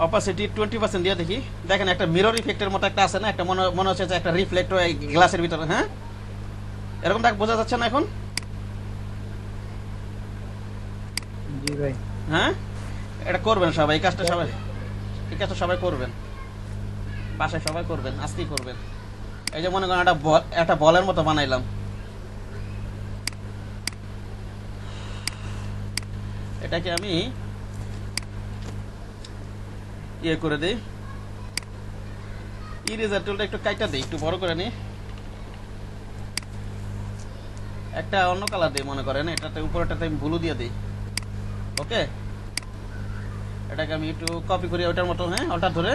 অপাসিটি 20% দিয়ে দেখি। দেখেন একটা মিরর ইফেক্টের মতো একটা আছে না, একটা মনে হচ্ছে যে একটা রিফ্লেক্ট হয় গ্লাসের ভিতরে। হ্যাঁ এরকম দেখ, বোঝা যাচ্ছে না এখন? জি ভাই। হ্যাঁ এটা করবেন সবাই, এই কাজটা সবাই করবেন, বাসায় সবাই করবেন, আজকেই করবেন। এই যে মনে করেন একটা বলের মতো বানাইলাম, এটাকে আমি ইয়ে করে দিই, ইরেজার টুলটা একটু কাইটা দিই, একটু বড় করে নিই, একটা অন্য কালার দিই। মনে করেন এটাতে উপরেটাতে আমি ব্লু দিয়ে দিই। ওকে, এটাকে আমি একটু কপি করি ওটার মতো। হ্যাঁ ওটা ধরে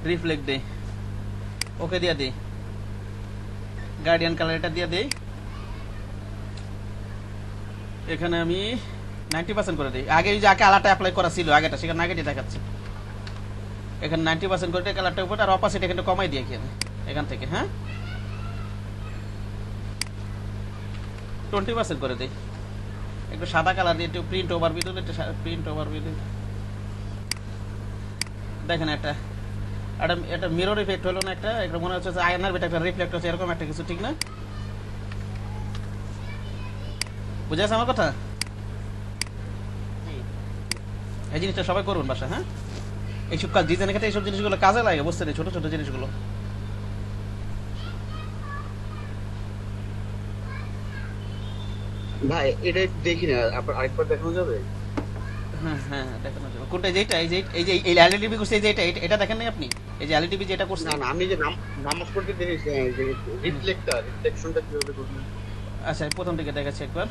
রিফ্লেক্ট দিই, ওকে দিয়ে দিই, গার্ডিয়ান কালার এটা দিয়ে দিই। এখানে আমি 90% করে দিই। আগে যে কালারটা অ্যাপ্লাই করা ছিল আগেটা, সেখানে আগেটি দেখাচ্ছে। এখানে 90% করে দিই কালারটা উপরে, আর অপাসিটি এখানে কমাই দিই এখান থেকে। হ্যাঁ 20% করে দিই, একটু সাদা কালার দিয়ে, একটু প্রিন্ট ওভার ভিউ দিই, দেখেন একটা এটা মিরর ইফেক্ট হলো না, একটা এটা মনে হচ্ছে যে আয়নার ভিতরে একটা রিফ্লেক্ট হচ্ছে, এরকম একটা কিছু, ঠিক না? বুঝে আছে আমার কথা? এই জিনিসটা সবাই করুন বাসা, হ্যাঁ? এইসব কাজ ডিজাইনের ক্ষেত্রে এইসব জিনিসগুলো কাজে লাগে, বুঝতে নেই, ছোট ছোট জিনিসগুলো। ভাই এটা একটু দেখি না, আরেকবার দেখানো যাবে? হ্যাঁ হ্যাঁ, দেখানো যাবে। কোনটা? যেটা এই যে এই এলইডি করছে, এই যে এটা দেখেন নাই আপনি? এই যে এলইডি যেটা করছে, না না, আমি যে নামাজ পড়তে দেখেছি যে রিফ্লেকশনটা কিভাবে করবেন। আচ্ছা প্রথম দিকে দেখাচ্ছি একবার।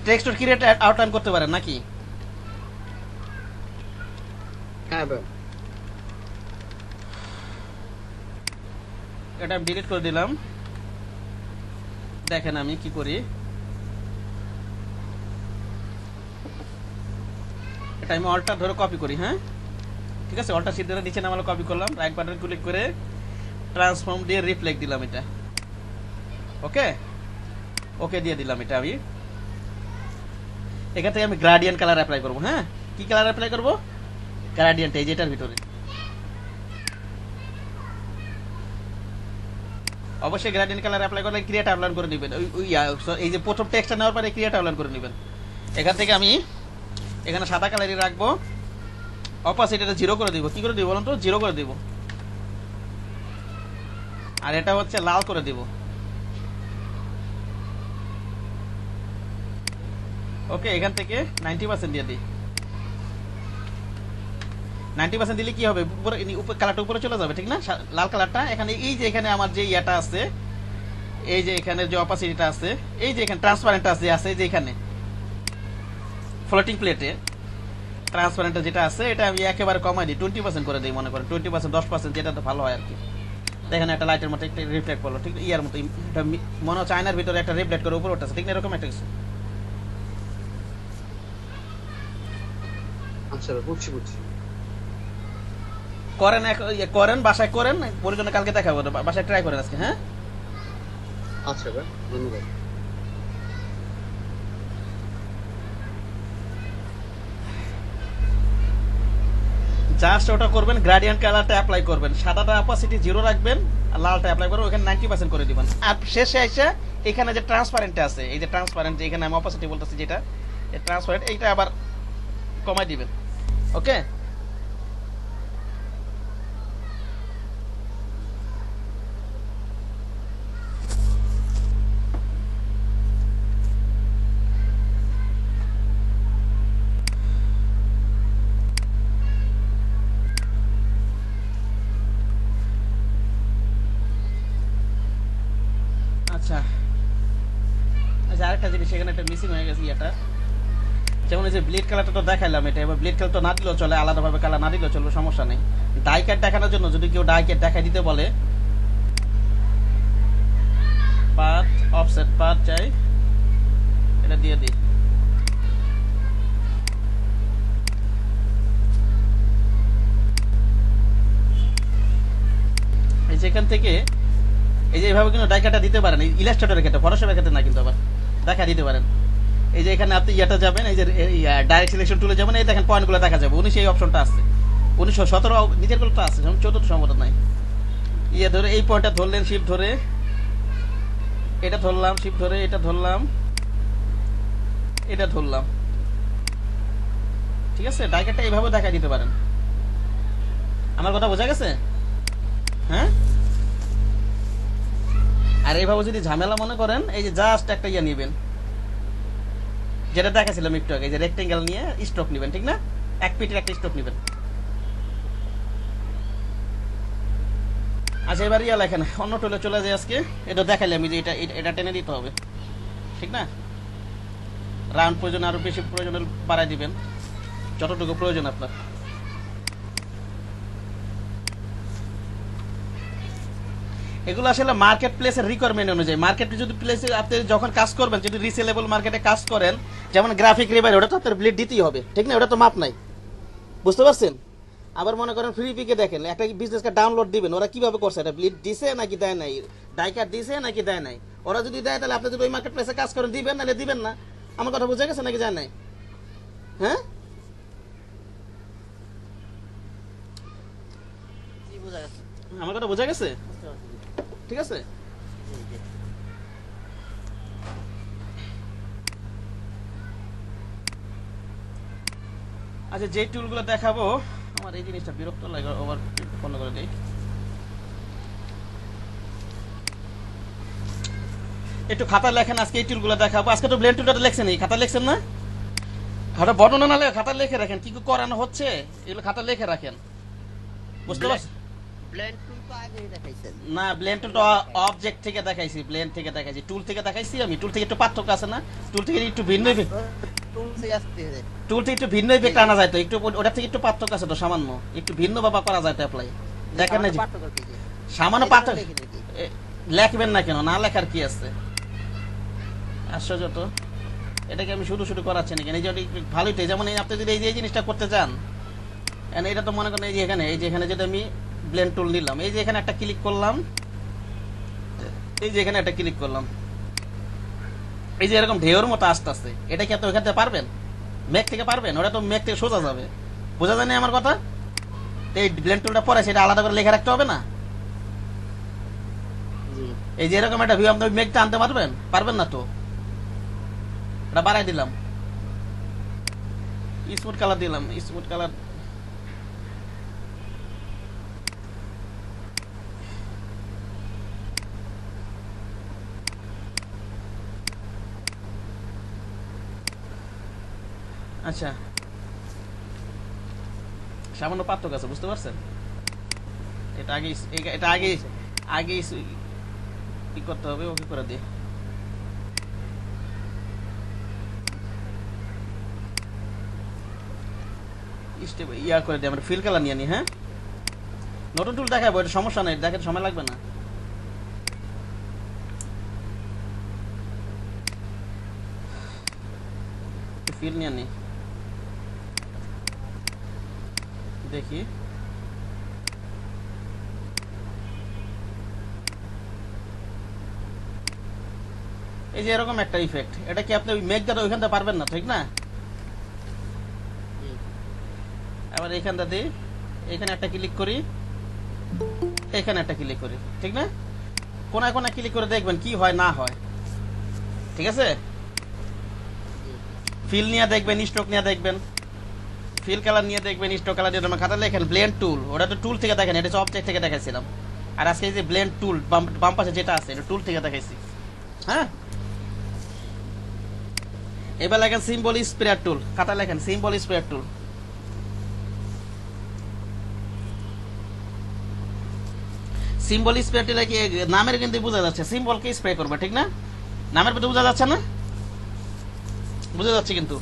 টেক্সট ক্রিয়েট আউটলাইন করতে পারেন নাকি? হ্যাঁ ভাই, এটা আমি ডিলিট করে দিলাম। দেখেন আমি কি করি, এটা আমি অল্টার ধরে কপি করি, হ্যাঁ ঠিক আছে? অল্টার শিট ধরে নিচে নামালে কপি করলাম, রাইট বাটন ক্লিক করে ট্রান্সফর্ম দিয়ে রিফ্লেক্ট দিলাম এটা। ওকে ওকে দিয়ে দিলাম এটা। আমি এখান থেকে আমি গ্রাডিয়েন্ট কালার অ্যাপ্লাই করবো। হ্যাঁ, কি কালার অ্যাপ্লাই করবো? গ্রাডিয়েন্ট, এই যেটার ভিতরে। অবশ্যই গ্রেডিয়েন্ট কালার অ্যাপ্লাই করলে ক্রিয়েট আউটলাইন করে নেবেন। এই যে প্রথম টেক্সটটা নেওয়ার পরে ক্রিয়েট আউটলাইন করে নেবেন। এখান থেকে আমি এখানে সাদা কালারই রাখবো, অপাসিটিটা 0 করে দিব। কি করে দিব বলুন তো? 0 করে দিব। আর এটা হচ্ছে লাল করে দিব। ওকে, এখান থেকে 90% দিয়ে দিই। 90% দিলে কি হবে? উপরে কালারটা উপরে চলে যাবে, ঠিক না? লাল কালারটা এখানে, এই যে এখানে আমার যে ইয়াটা আছে, এই যে এখানে যে অপাসিটিটা আছে, এই যে এখানে ট্রান্সপারেন্ট আছে যে এখানে ফ্লোটিং প্লেটে ট্রান্সপারেন্ট যেটা আছে, এটা আমি একেবারে কমাই দিই, 20% করে দিই। মনে করেন 20%, 10%, যেটা তো ভালো হয় আর কি। দেখেন একটা লাইটের মতো একটা রিফ্লেক্ট করলো, ঠিক ইয়ার মতো, এটা মনে হচ্ছে আয়নার ভিতরে একটা রিফ্লেক্ট করে উপরে উঠতেছে, ঠিক না? এরকম একটা কিছু। আচ্ছা বুঝছি। করেন করেন, বাসায় করেন, প্রয়োজনে কালকে দেখাবো, বাসায় ট্রাই করেন আজকে। হ্যাঁ আচ্ছা ভাই, ধন্যবাদ। জাস্ট ওটা করবেন, গ্রেডিয়েন্ট কালারটা অ্যাপ্লাই করবেন, সাদাটা অপাসিটি 0 রাখবেন, আর লালটা অ্যাপ্লাই করবেন, ওখানে 90% করে দিবেন। আর শেষে এসে এখানে যে ট্রান্সপারেন্ট আছে, এই যে ট্রান্সপারেন্ট, এখানে আমি অপাসিটি বলতেছি যেটা, এই ট্রান্সপারেন্ট, এইটা আবার কমাই দিবেন। ওকে, আচ্ছা আচ্ছা, আরেকটা জিনিস এখানে একটা মিসিং হয়ে গেছে, ইয়াটা যেমন এই যে ব্লেড কালারটা তো দেখাইলাম, এটা এবার ব্লেড কালার তো না দিলেও চলে, আলাদাভাবে কালার না দিলেও চলবে, সমস্যা নেই। ডাই কাট দেখানোর জন্য যদি কেউ ডাই কাট দেখাই দিতে বলে, পাথ অফসেট পাথ চাই, এটা দিয়ে দিই। এই যে এখান থেকে এই যে এইভাবে কিন্তু ডাই কাটটা দিতে পারেন, ইলাস্ট্রেটরের ক্ষেত্রে, ফটোশপের ক্ষেত্রে না, কিন্তু আবার দেখা দিতে পারেন। এই যে এখানে আপনি ইয়াটা যাবেন, এই যে ডাইরেক্ট সিলেকশন টুলে যাবেন, এই দেখেন পয়েন্টগুলো দেখা যাবে। 19 এই অপশনটা আছে, 1917 নিজের গুলো তো আছে, যেমন 14 সম্ভবত নাই। ইয়ে ধরে এই পয়েন্টটা ধরলেন, শিফট ধরে এটা ধরলাম, শিফট ধরে এটা ধরলাম, এটা ধরলাম, ঠিক আছে? ডাইকারটা এইভাবে দেখা দিতে পারেন। আমার কথা বোঝা গেছে? হ্যাঁ, আর এইভাবে যদি ঝামেলা মনে করেন, এই যে জাস্ট একটা ইয়ে নিবেন, যেটা দেখাছিলাম একটু আগে, এই যে রেক্টেঙ্গেল নিয়ে স্ট্রোক নেবেন, ঠিক না? এক পিটের একটা স্ট্রোক নেবেন। আচ্ছা, এবার ইয়া লেখেন, অন্য টুলে চলে যায়। আজকে এটা দেখাইলাম যে এটা টেনে দিতে হবে, ঠিক না? রাউন্ড প্রয়োজন, আরো বেশি প্রয়োজন বাড়াই দিবেন, যতটুকু প্রয়োজন আপনার। এগুলো আসলে মার্কেট প্লেসের রিকোয়ারমেন্ট অনুযায়ী, মার্কেট যদি প্লেসে আপনি যখন কাজ করবেন, যদি রিসেলেবল মার্কেটে কাজ করেন, যেমন গ্রাফিক রিভার, ওটা তো আপনার ব্লেড দিতেই হবে, ঠিক না? ওটা তো মাপ নাই, বুঝতে পারছেন? আবার মনে করেন ফ্রি পিকে দেখেন, একটা বিজনেস কার্ড ডাউনলোড দিবেন, ওরা কিভাবে করছে, এটা ব্লেড দিছে নাকি দেয় নাই, ডাই কার্ড দিছে নাকি দেয় নাই। ওরা যদি দেয় তাহলে আপনি যদি ওই মার্কেট প্লেসে কাজ করেন দিবেন, নাহলে দিবেন না। আমার কথা বুঝে গেছে নাকি যায় নাই? হ্যাঁ, আমার কথা বোঝা গেছে? বুঝতে পারছি জি। ঠিক আছে? জি, জি। আচ্ছা, যে টুলগুলো দেখাবো, আমার এই জিনিসটা বিরক্ত লাগে, ওভার বন্ধ করে দিই। একটু খাতা লেখেন, আজকে এই টুলগুলো দেখাবো। আজকে তো ব্লেন্ড টুলটা লেখছেন, এই খাতা লেখছেন না? খাতা বর্ণনা না লেখে খাতা লিখে রাখেন, কি কি করানো হচ্ছে এগুলো খাতা লিখে রাখেন, বুঝতে পারছেন? ব্লেন্ড টুল তো আগেই দেখাইছেন। না, ব্লেন্ড টুলটা অবজেক্ট থেকে দেখাইছি, ব্লেন্ড থেকে দেখাইছি, টুল থেকে দেখাইছি আমি। টুল থেকে একটু পার্থক্য আছে না? টুল থেকে একটু ভিন্ন টুল থেকে আসতে টুল থেকে একটু ভিন্ন ইফেক্ট আনা যায় তো, একটু ওটা থেকে একটু পার্থক্য আছে তো, সামান্য একটু ভিন্ন ভাবে করা যায় তো অ্যাপ্লাই। দেখেন না যে পার্থক্য কি জি? সামান্য এই পার্থক্য। দেখি নাকি? লেখবেন না কেন? না লেখার কি আছে? আশ্চর্য তো, এটাকে আমি শুধু শুধু করাচ্ছি না কেন? এই যে ভালোই তো, যেমন আপনি যদি এই যে এই জিনিসটা করতে চান, এটা তো মনে করেন এই যে এখানে, এই যে এখানে যদি আমি ব্লেন্ড টুল নিলাম, এই যে এখানে একটা ক্লিক করলাম, এই যে এখানে একটা ক্লিক করলাম, এই যে এরকম ঢেউর মতো আস্তে আস্তে, এটা কি আপনি ওখান থেকে পারবেন? মেঘ থেকে পারবেন? ওটা তো মেঘ থেকে সোজা যাবে, বোঝা যায় না আমার কথা? তো এই ব্লেন্ড টুলটা পরে সেটা আলাদা করে লেখা রাখতে হবে না? জি। এই যে এরকম একটা ভিউ আপনি মেঘটা আনতে পারবেন? পারবেন না তো। এটা বাড়াই দিলাম, স্মুথ কালার দিলাম, স্মুথ কালার। আচ্ছা, সামান্য পার্থক্য আছে, বুঝতে পারছেন? এটা আগে এটা আগে আগে কি করতে হবে, ওকে করে দিয়ে স্টেপ ইয়া করে দিই, আমরা ফিল কালার নিয়ে নিই। হ্যাঁ, নতুন টুল দেখাবো, এটা সমস্যা নেই, দেখেন সময় লাগবে না। ফিল নিয়ে নিই, দেখি। এই যে এরকম একটা ইফেক্ট, এটা কি আপনি ওই মেঘটা ওইখান থেকে পারবেন না, ঠিক না? আবার এইখানটা দিই, এখানে একটা ক্লিক করি, এখানে একটা ক্লিক করি, ঠিক না? কোনায় কোনায় ক্লিক করে দেখবেন কি হয় না হয়, ঠিক আছে? ফিল নিয়ে দেখবেন, স্ট্রোক নিয়ে দেখবেন, ফিল কালার নিয়ে দেখবেন, স্ট্রোক কালার দিয়ে খাতা লেখেন। ব্লেন্ড টুল, ওটা তো টুল থেকে দেখেন, এটা অবজেক্ট থেকে দেখাইছিলাম। আর আজকে এই যে ব্লেন্ড টুল বাম পাশে যেটা আছে, এটা টুল থেকে দেখাইছি। হ্যাঁ, এবার লেখেন সিম্বল স্প্রেয়ার টুল, খাতা লেখেন সিম্বল স্প্রেয়ার টুল। সিম্বল স্প্রে টুল কি নামের কিন্তু বোঝা যাচ্ছে, সিম্বলকে স্প্রে করবে, ঠিক না? নামের ভিতরে বোঝা যাচ্ছে না? বোঝা যাচ্ছে কিন্তু।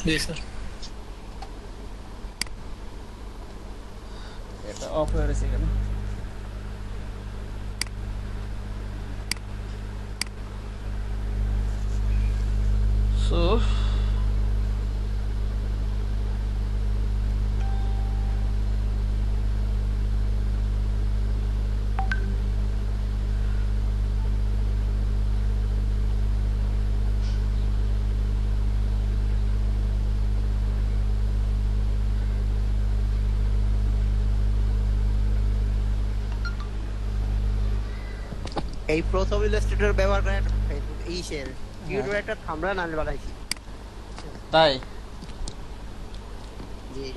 জি স্যার। এটা অফ হয়ে গেছে এখানে। সো এই প্রথম ইলাস্ট্রেটর ব্যবহার করে ফেসবুক ইসের কিউটোর একটা থাম্বনেল আমি বানাইছি। তাই জি।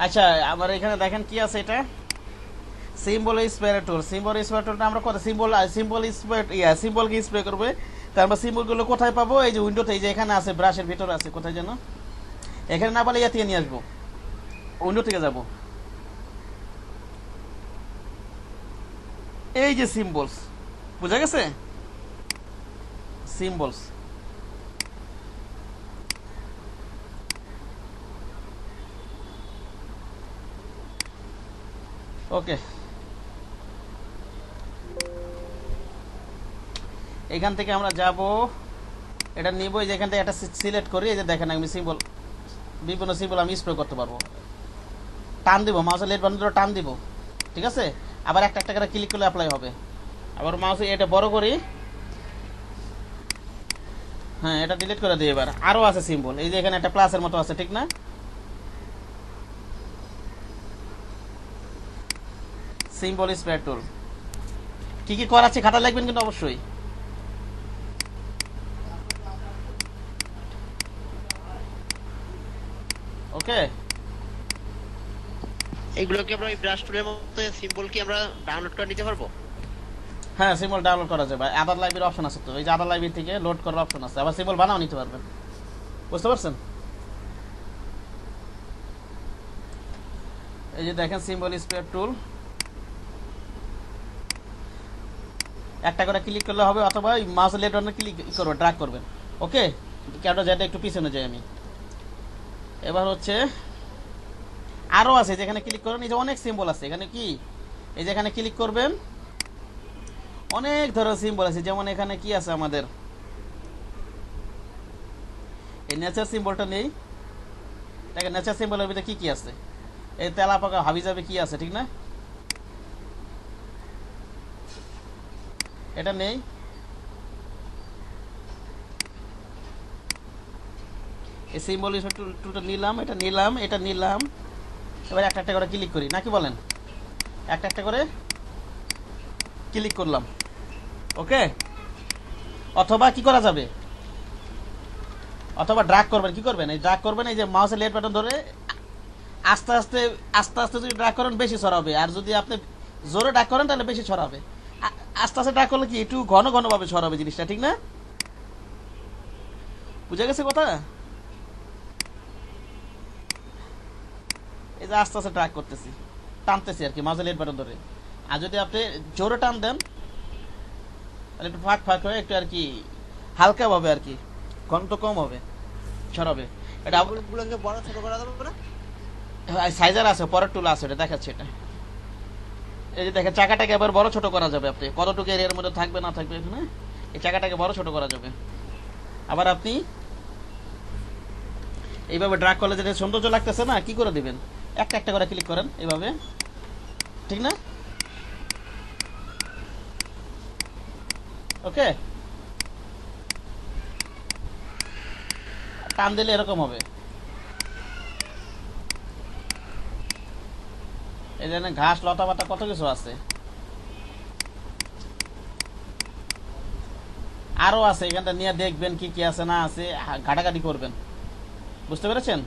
আচ্ছা, আমার এখানে দেখেন কি আছে, এটা সিম্বল স্প্রে টুল। সিম্বল স্প্রে টুলটা আমরা কত সিম্বল স্প্রে সিম্বলকে স্প্রে করবে। তারপর সিম্বলগুলো কোথায় পাবো? এই যে উইন্ডোতে, এই যে এখানে আছে, ব্রাশের ভিতরে আছে, কোথায় যেন, এখানে না পারলে ইয়া থেকে নিয়ে আসবো, উইন্ডো থেকে যাব। এই যে সিম্বলস, বুঝা গেছে? সিম্বলস, ওকে। এখান থেকে আমরা যাব, এটা নিব, এই যে এখান থেকে একটা সিলেক্ট করি, এই যে দেখেন আমি সিম্বল, বিভিন্ন সিম্বল আমি স্প্রে করতে পারবো। টান দিব, মাউসের লেট বাটন ধরে টান দিব, ঠিক আছে? আবার একটা একটা করে ক্লিক করলে অ্যাপ্লাই হবে। আবার মাউসে এটা বড় করি, হ্যাঁ, এটা ডিলিট করে দিই। এবার আরও আছে সিম্বল, এই যে এখানে একটা প্লাসের মতো আছে, ঠিক না? সিম্বল স্পেয়ার টুল কি কি করা আছে খাতা লিখবেন কিন্তু অবশ্যই। ওকে, এইগুলো কি আমরা ওই ব্রাশ টুলের মধ্যে সিম্বল কি আমরা ডাউনলোড করে নিতে পারবো? হ্যাঁ সিম্বল ডাউনলোড করা যাবে, আদার লাইব্রেরি অপশন আছে তো, এই যে আদার লাইব্রেরি থেকে লোড করার অপশন আছে, আবার সিম্বল বানাও নিতে পারবেন। বুঝতে পারছেন? এই যে দেখেন সিম্বল স্পেয়ার টুল, একটা করে ক্লিক করলে হবে, অথবা মাউস লেফট বাটনে ক্লিক করবে, ড্র্যাগ করবেন। ওকে, ক্যামেরা যেটা একটু পিছনে যাই আমি। এবার হচ্ছে আরো আছে, যেখানে ক্লিক করেন এই যে অনেক সিম্বল আছে এখানে, কি এই যে এখানে ক্লিক করবেন অনেক ধরনের সিম্বল আছে, যেমন এখানে কি আছে আমাদের এই নেচার সিম্বলটা নেই, দেখেন নেচার সিম্বলের ভিতরে কি কি আছে, এই তেলা পাকা হাবি যাবে কি আছে, ঠিক না? এটা নেই, এই সিম্বল টুলটা নিলাম, এটা নিলাম, এটা নিলাম। এবার একটা একটা করে ক্লিক করি, নাকি বলেন? একটা একটা করে ক্লিক করলাম। ওকে, অথবা কি করা যাবে, অথবা ড্র্যাগ করবেন। কি করবেন? এই ড্র্যাগ করবেন, এই যে মাউসের লেফট বাটন ধরে আস্তে আস্তে আস্তে আস্তে যদি ড্র্যাগ করেন বেশি ছড়াবে, আর যদি আপনি জোরে ড্র্যাগ করেন তাহলে বেশি ছড়াবে। আস্তে আস্তে ড্র্যাগ করলে কি একটু ঘন ঘন ভাবে ছড়াবে জিনিসটা, ঠিক না? বুঝা গেছে কথা? এই যে আস্তে আস্তে ড্র্যাগ করতেছি, টানতেছি আর কি মাউসের লেফট বাটন ধরে। আর যদি আপনি জোরে টান দেন তাহলে একটু ফাঁক ফাঁক হয়ে একটু আর কি হালকা ভাবে আর কি ঘনটা কম হবে, ছড়াবে। এটা গুলোকে বড় ছোট করা যাবে না? সাইজার আছে, পরের টুল আছে, এটা দেখাচ্ছে। এটা এই যে দেখেন চাকাটাকে এবার বড় ছোট করা যাবে, আপনি কতটুকু এরিয়ার মধ্যে থাকবে না থাকবে এখানে এই চাকাটাকে বড় ছোট করা যাবে। আবার আপনি এইভাবে ড্র্যাগ করলে যেটা সৌন্দর্য লাগতেছে না, কি করে দিবেন, একটা একটা করে ক্লিক করেন এইভাবে, ঠিক না? ওকে, টান দিলে এরকম হবে। এই জন্য ঘাস লতা পাতা কত কিছু আছে, আরো আছে, এখানটা নিয়ে দেখবেন কি কি আছে না আছে, ঘাটাঘাটি করবেন। বুঝতে পেরেছেন?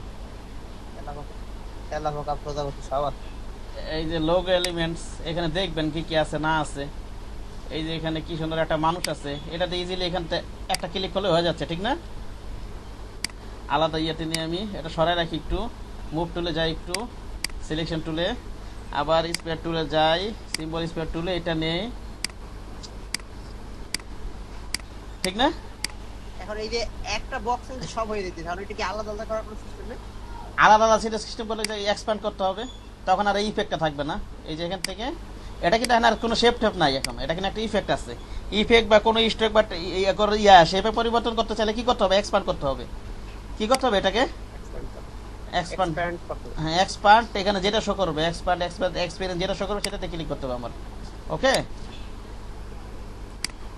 এই যে লোগো এলিমেন্টস, এখানে দেখবেন কি কি আছে না আছে। এই যে এখানে কি সুন্দর একটা মানুষ আছে, এটাতে ইজিলি এখানটা একটা ক্লিক করলে হয়ে যাচ্ছে, ঠিক না? আলাদা ইয়েতে নিয়ে আমি এটা সরাই রাখি, একটু মুভ টুলে যাই, একটু সিলেকশন টুলে, আবার স্পেয়ার টুলে যাই, সিম্বল স্পেয়ার টুলে এটা নেই, ঠিক না? এখন এই যে একটা বক্সে যদি সব হয়ে যেত, তাহলে এটা কি আলাদা আলাদা করার কোনো সিস্টেম নেই? আলাদা আলাদা সেটা সিস্টেম করলে এক্সপ্যান্ড করতে হবে, তখন আর এই ইফেক্টটা থাকবে না। এই যে এখান থেকে এটা কিন্তু এখন আর কোনো শেপ টেপ নাই, এখন এটা কিন্তু একটা ইফেক্ট আছে। ইফেক্ট বা কোনো স্ট্রোক বা শেপে পরিবর্তন করতে চাইলে কি করতে হবে? এক্সপ্যান্ড করতে হবে। কি করতে হবে? এটাকে এক্সপ্যান্ড, হ্যাঁ এক্সপ্যান্ড, এখানে যেটা শো করবে এক্সপ্যান্ড এক্সপিরিয়েন্স যেটা শো করবে সেটাতে ক্লিক করতে হবে আমার। ওকে,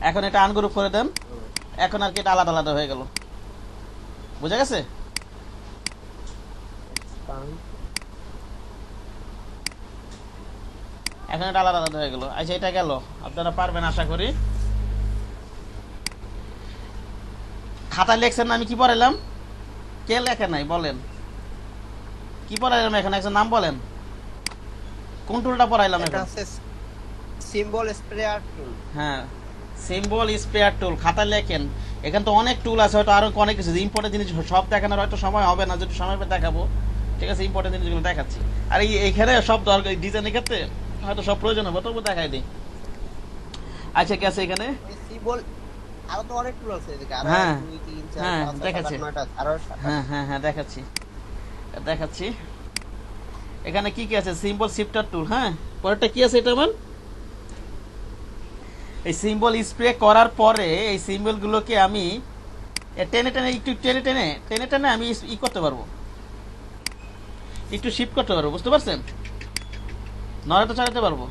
এখন এটা আনগ্রুপ করে দেন, এখন আর কি এটা আলাদা আলাদা হয়ে গেল। বুঝা গেছে? এখন এটা আলাদা আলাদা হয়ে গেল। আচ্ছা, এটা গেল, আপনারা পারবেন আশা করি। খাতায় লেখছেন না আমি কি পড়াইলাম? কে লেখে নাই বলেন? কি পড়াইলাম এখন? একজন নাম বলেন, কোন টুলটা পড়াইলাম এখন? সিম্বল স্প্রেয়ার টুল। হ্যাঁ, সিম্বল স্পেয়ার টুল। খাতা লেখেন, এখানে তো অনেক টুল আছে, হয়তো আরো অনেক কিছু ইম্পর্টেন্ট জিনিস সব দেখানোর হয়তো সময় হবে না, যদি সময় পেয়ে দেখাবো, ঠিক আছে? ইম্পর্টেন্ট জিনিসগুলো দেখাচ্ছি। আর এইখানে সব দরকার ডিজাইনের ক্ষেত্রে হয়তো সব প্রয়োজন হবে, তবু দেখাই দিই। আচ্ছা, কি আছে এখানে? সিম্বল আরো তো অনেক টুল আছে এদিকে, আরো হ্যাঁ 2 3 4 হ্যাঁ 5 দেখাচ্ছি, 6 7 8 আরো হ্যাঁ হ্যাঁ হ্যাঁ দেখাচ্ছি দেখাচ্ছি। এখানে কি কি আছে? সিম্বল শিফটার টুল। হ্যাঁ, পরেরটা কি আছে এটা আমার? এই সিম্বল স্প্রে করার পরে এই সিম্বল গুলোকে আমি টেনে টেনে একটু টেনে টেনে টেনে টেনে আমি ই করতে পারবো, একটু শিফট করতে পারবো। বুঝতে পারছেন? নড়াতে চালাতে পারবো।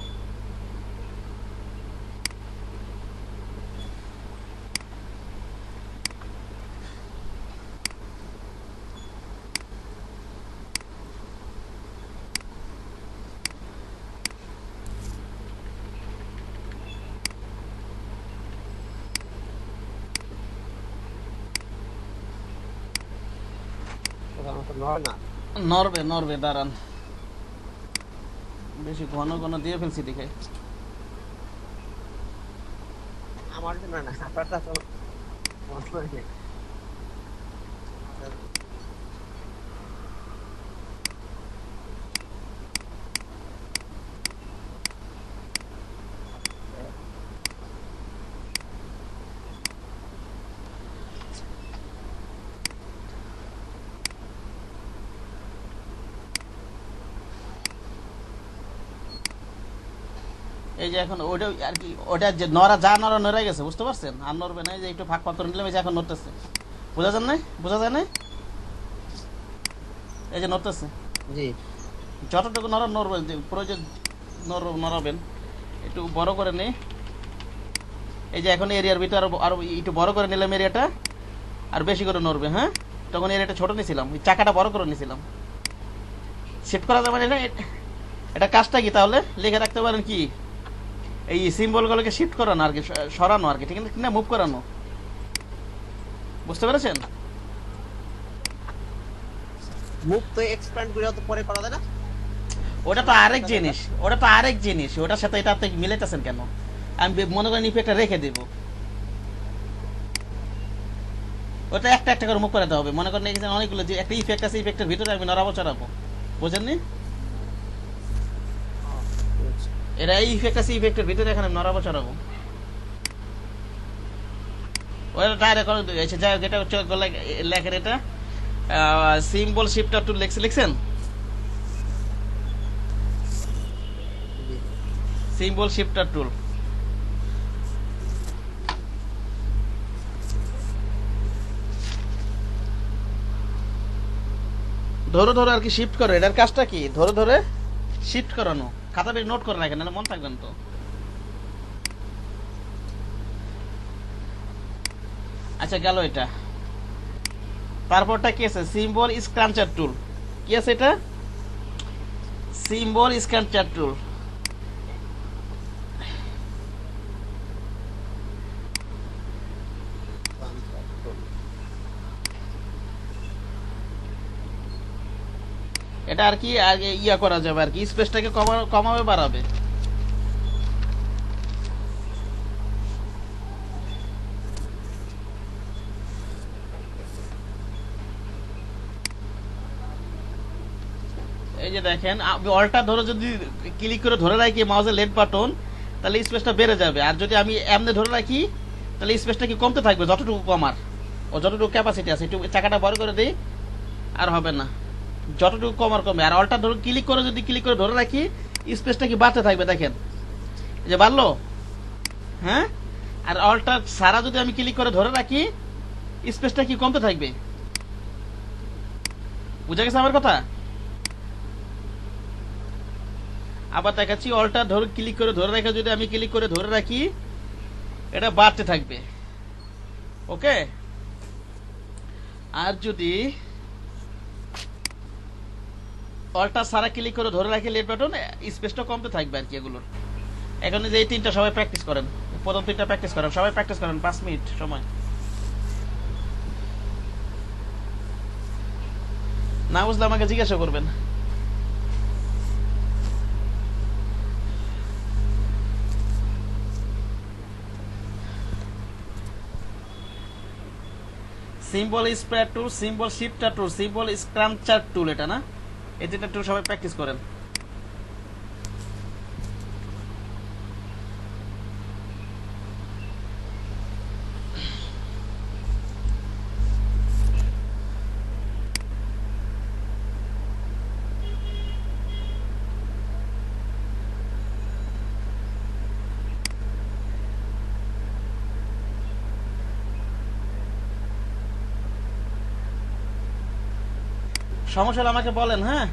নয় না। নরবে নরবে, দাঁড়ান, বেশি ঘন ঘন দিয়ে ফেলছি দেখে। আমার জন্য না, আপনারটা তো মনে নেই। এই যে এখন ওটা আর কি, ওটা যে নড়া যা নড়া নড়ে গেছে, বুঝতে পারছেন? আর নড়বে না, এই যে একটু ফাঁক ফাঁক করে নিলাম, এই যে এখন নড়তেছে, বোঝা যান না? বোঝা যায় না? এই যে নড়তেছে, জি যতটুকু নরম নড়বে, প্রয়োজন নড়াবেন। একটু বড় করে নেই, এই যে এখন এরিয়ার ভিতরে আরো একটু বড় করে নিলাম এরিয়াটা, আর বেশি করে নড়বে। হ্যাঁ, তখন এরিয়াটা ছোট নিয়েছিলাম, ওই চাকাটা বড় করে নিয়েছিলাম। সেট করা যাবে না। এটা কাজটা কি তাহলে লিখে রাখতে পারেন, কি এই সিম্বলগুলোকে শিফট করানো আর কি, সরানো আর কি, ঠিক আছে না, মুভ করানো। বুঝতে পেরেছেন? মুভ তো এক্সপ্যান্ড করে তো পরে করা যায় না। ওটা তো আরেক জিনিস, ওটা তো আরেক জিনিস, ওটার সাথে এটা আপনি মিলাইতেছেন কেন? আমি মনে করেন ইফেক্টটা রেখে দেব, ওটা একটা একটা করে মুভ করাতে হবে। মনে করেন এখানে অনেকগুলো যে একটা ইফেক্ট আছে, ইফেক্টের ভিতরে আমি নড়াবো চড়াবো, বুঝেননি? এটা এই ইফেক্ট আছে, ইফেক্টের ভিতরে এখানে নড়াবো চড়াবো, ওটা ডাইরেক্ট এসে যাই হোক। এটা হচ্ছে লেখেন, এটা সিম্বল শিফটার টুল লিখছেন, সিম্বল শিফটার টুল। ধরে ধরে আর কি শিফট করে, এটার কাজটা কি? ধরে ধরে শিফট করানো। খাতা বের নোট করে রাখেন, নাহলে মন থাকবেন তো। আচ্ছা, গেল এটা। তারপরটা কি আছে? সিম্বল স্ক্রাঞ্চার টুল। কি আছে এটা? সিম্বল স্ক্রাঞ্চার টুল। এটা আর কি আগে ইয়া করা যাবে আর কি, স্পেসটাকে কমাবে বাড়াবে। এই যে দেখেন, অল্টার ধরে যদি ক্লিক করে ধরে রাখি মাউসের লেফট বাটন, তাহলে স্পেসটা বেড়ে যাবে। আর যদি আমি এমনি ধরে রাখি, তাহলে স্পেসটা কি কমতে থাকবে, যতটুকু কমার ও যতটুকু ক্যাপাসিটি আছে। একটু চাকাটা বড় করে দিই, আর হবে না, যতটুকু কমার কমে। আর অল্টার ধরে ক্লিক করে যদি ক্লিক করে ধরে রাখি, স্পেসটা কি বাড়তে থাকবে, দেখেন এই যে বাড়লো। হ্যাঁ, আর অল্টার সারা যদি আমি ক্লিক করে ধরে রাখি, স্পেসটা কি কমতে থাকবে। বুঝা গেছে আমার কথা? আবার দেখাচ্ছি, অল্টার ধরে ক্লিক করে ধরে রাখা যদি আমি ক্লিক করে ধরে রাখি, এটা বাড়তে থাকবে। ওকে, আর যদি অল্টার সারা ক্লিক করে ধরে রাখি লেফট বাটন, স্পেসটা কমতে থাকবে আর কি এগুলোর। এখন যে এই তিনটা সবাই প্র্যাকটিস করেন, প্রথম তিনটা প্র্যাকটিস করেন, সবাই প্র্যাকটিস করেন 5 মিনিট সময়। না বুঝলে আমাকে জিজ্ঞাসা করবেন। সিম্বল স্প্রেড টুল, সিম্বল শিফটার টুল, সিম্বল স্ক্রাঞ্চার টুল, এটা না, এই তিনটা টুল সবাই প্র্যাকটিস করেন। সমস্যা হলে আমাকে বলেন। হ্যাঁ,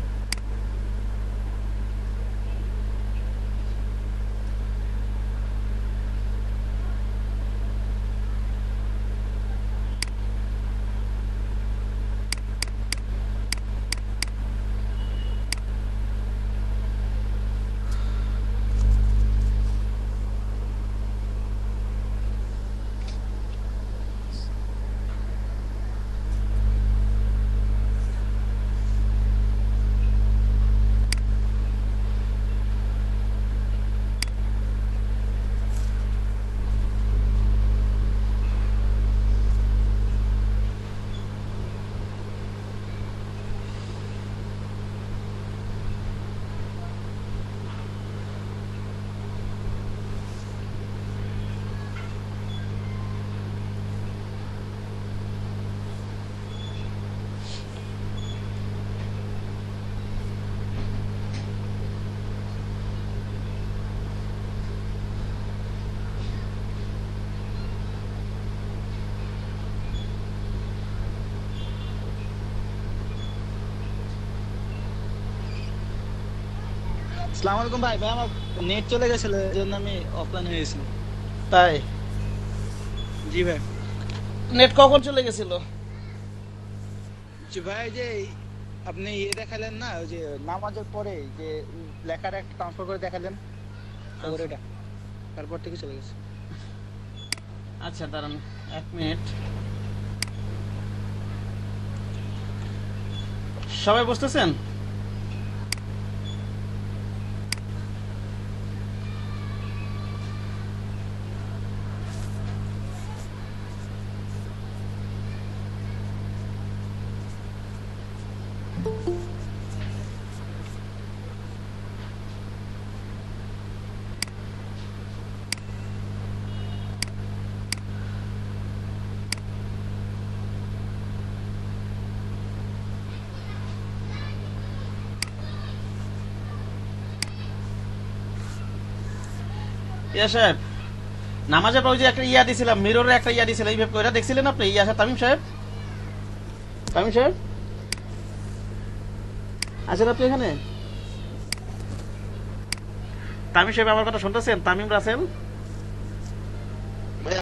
আসসালামু আলাইকুম ভাই। ভাই আমার নেট চলে গেছিল, এই জন্য আমি অফলাইন হয়ে গেছি। তাই জি ভাই। নেট কখন চলে গেছিল? জি ভাই, যে আপনি ইয়ে দেখালেন না, ওই যে নামাজের পরে যে লেখাটা একটা ট্রান্সফার করে দেখালেন, তারপরে এটা তারপর থেকে চলে গেছে। আচ্ছা দাঁড়ান 1 মিনিট। সবাই বুঝতেছেন? ইয়া সাহেব, নামাজের পর ওই যে একটা ইয়া দিছিলাম, মিররে একটা ইয়া দিছিলাম, এইভাবে ওইটা দেখছিলেন আপনি? ইয়া সাহেব, তামিম সাহেব, তামিম সাহেব আছেন আপনি এখানে? তামিম সাহেব আমার কথা শুনতেছেন? তামিম রাসেল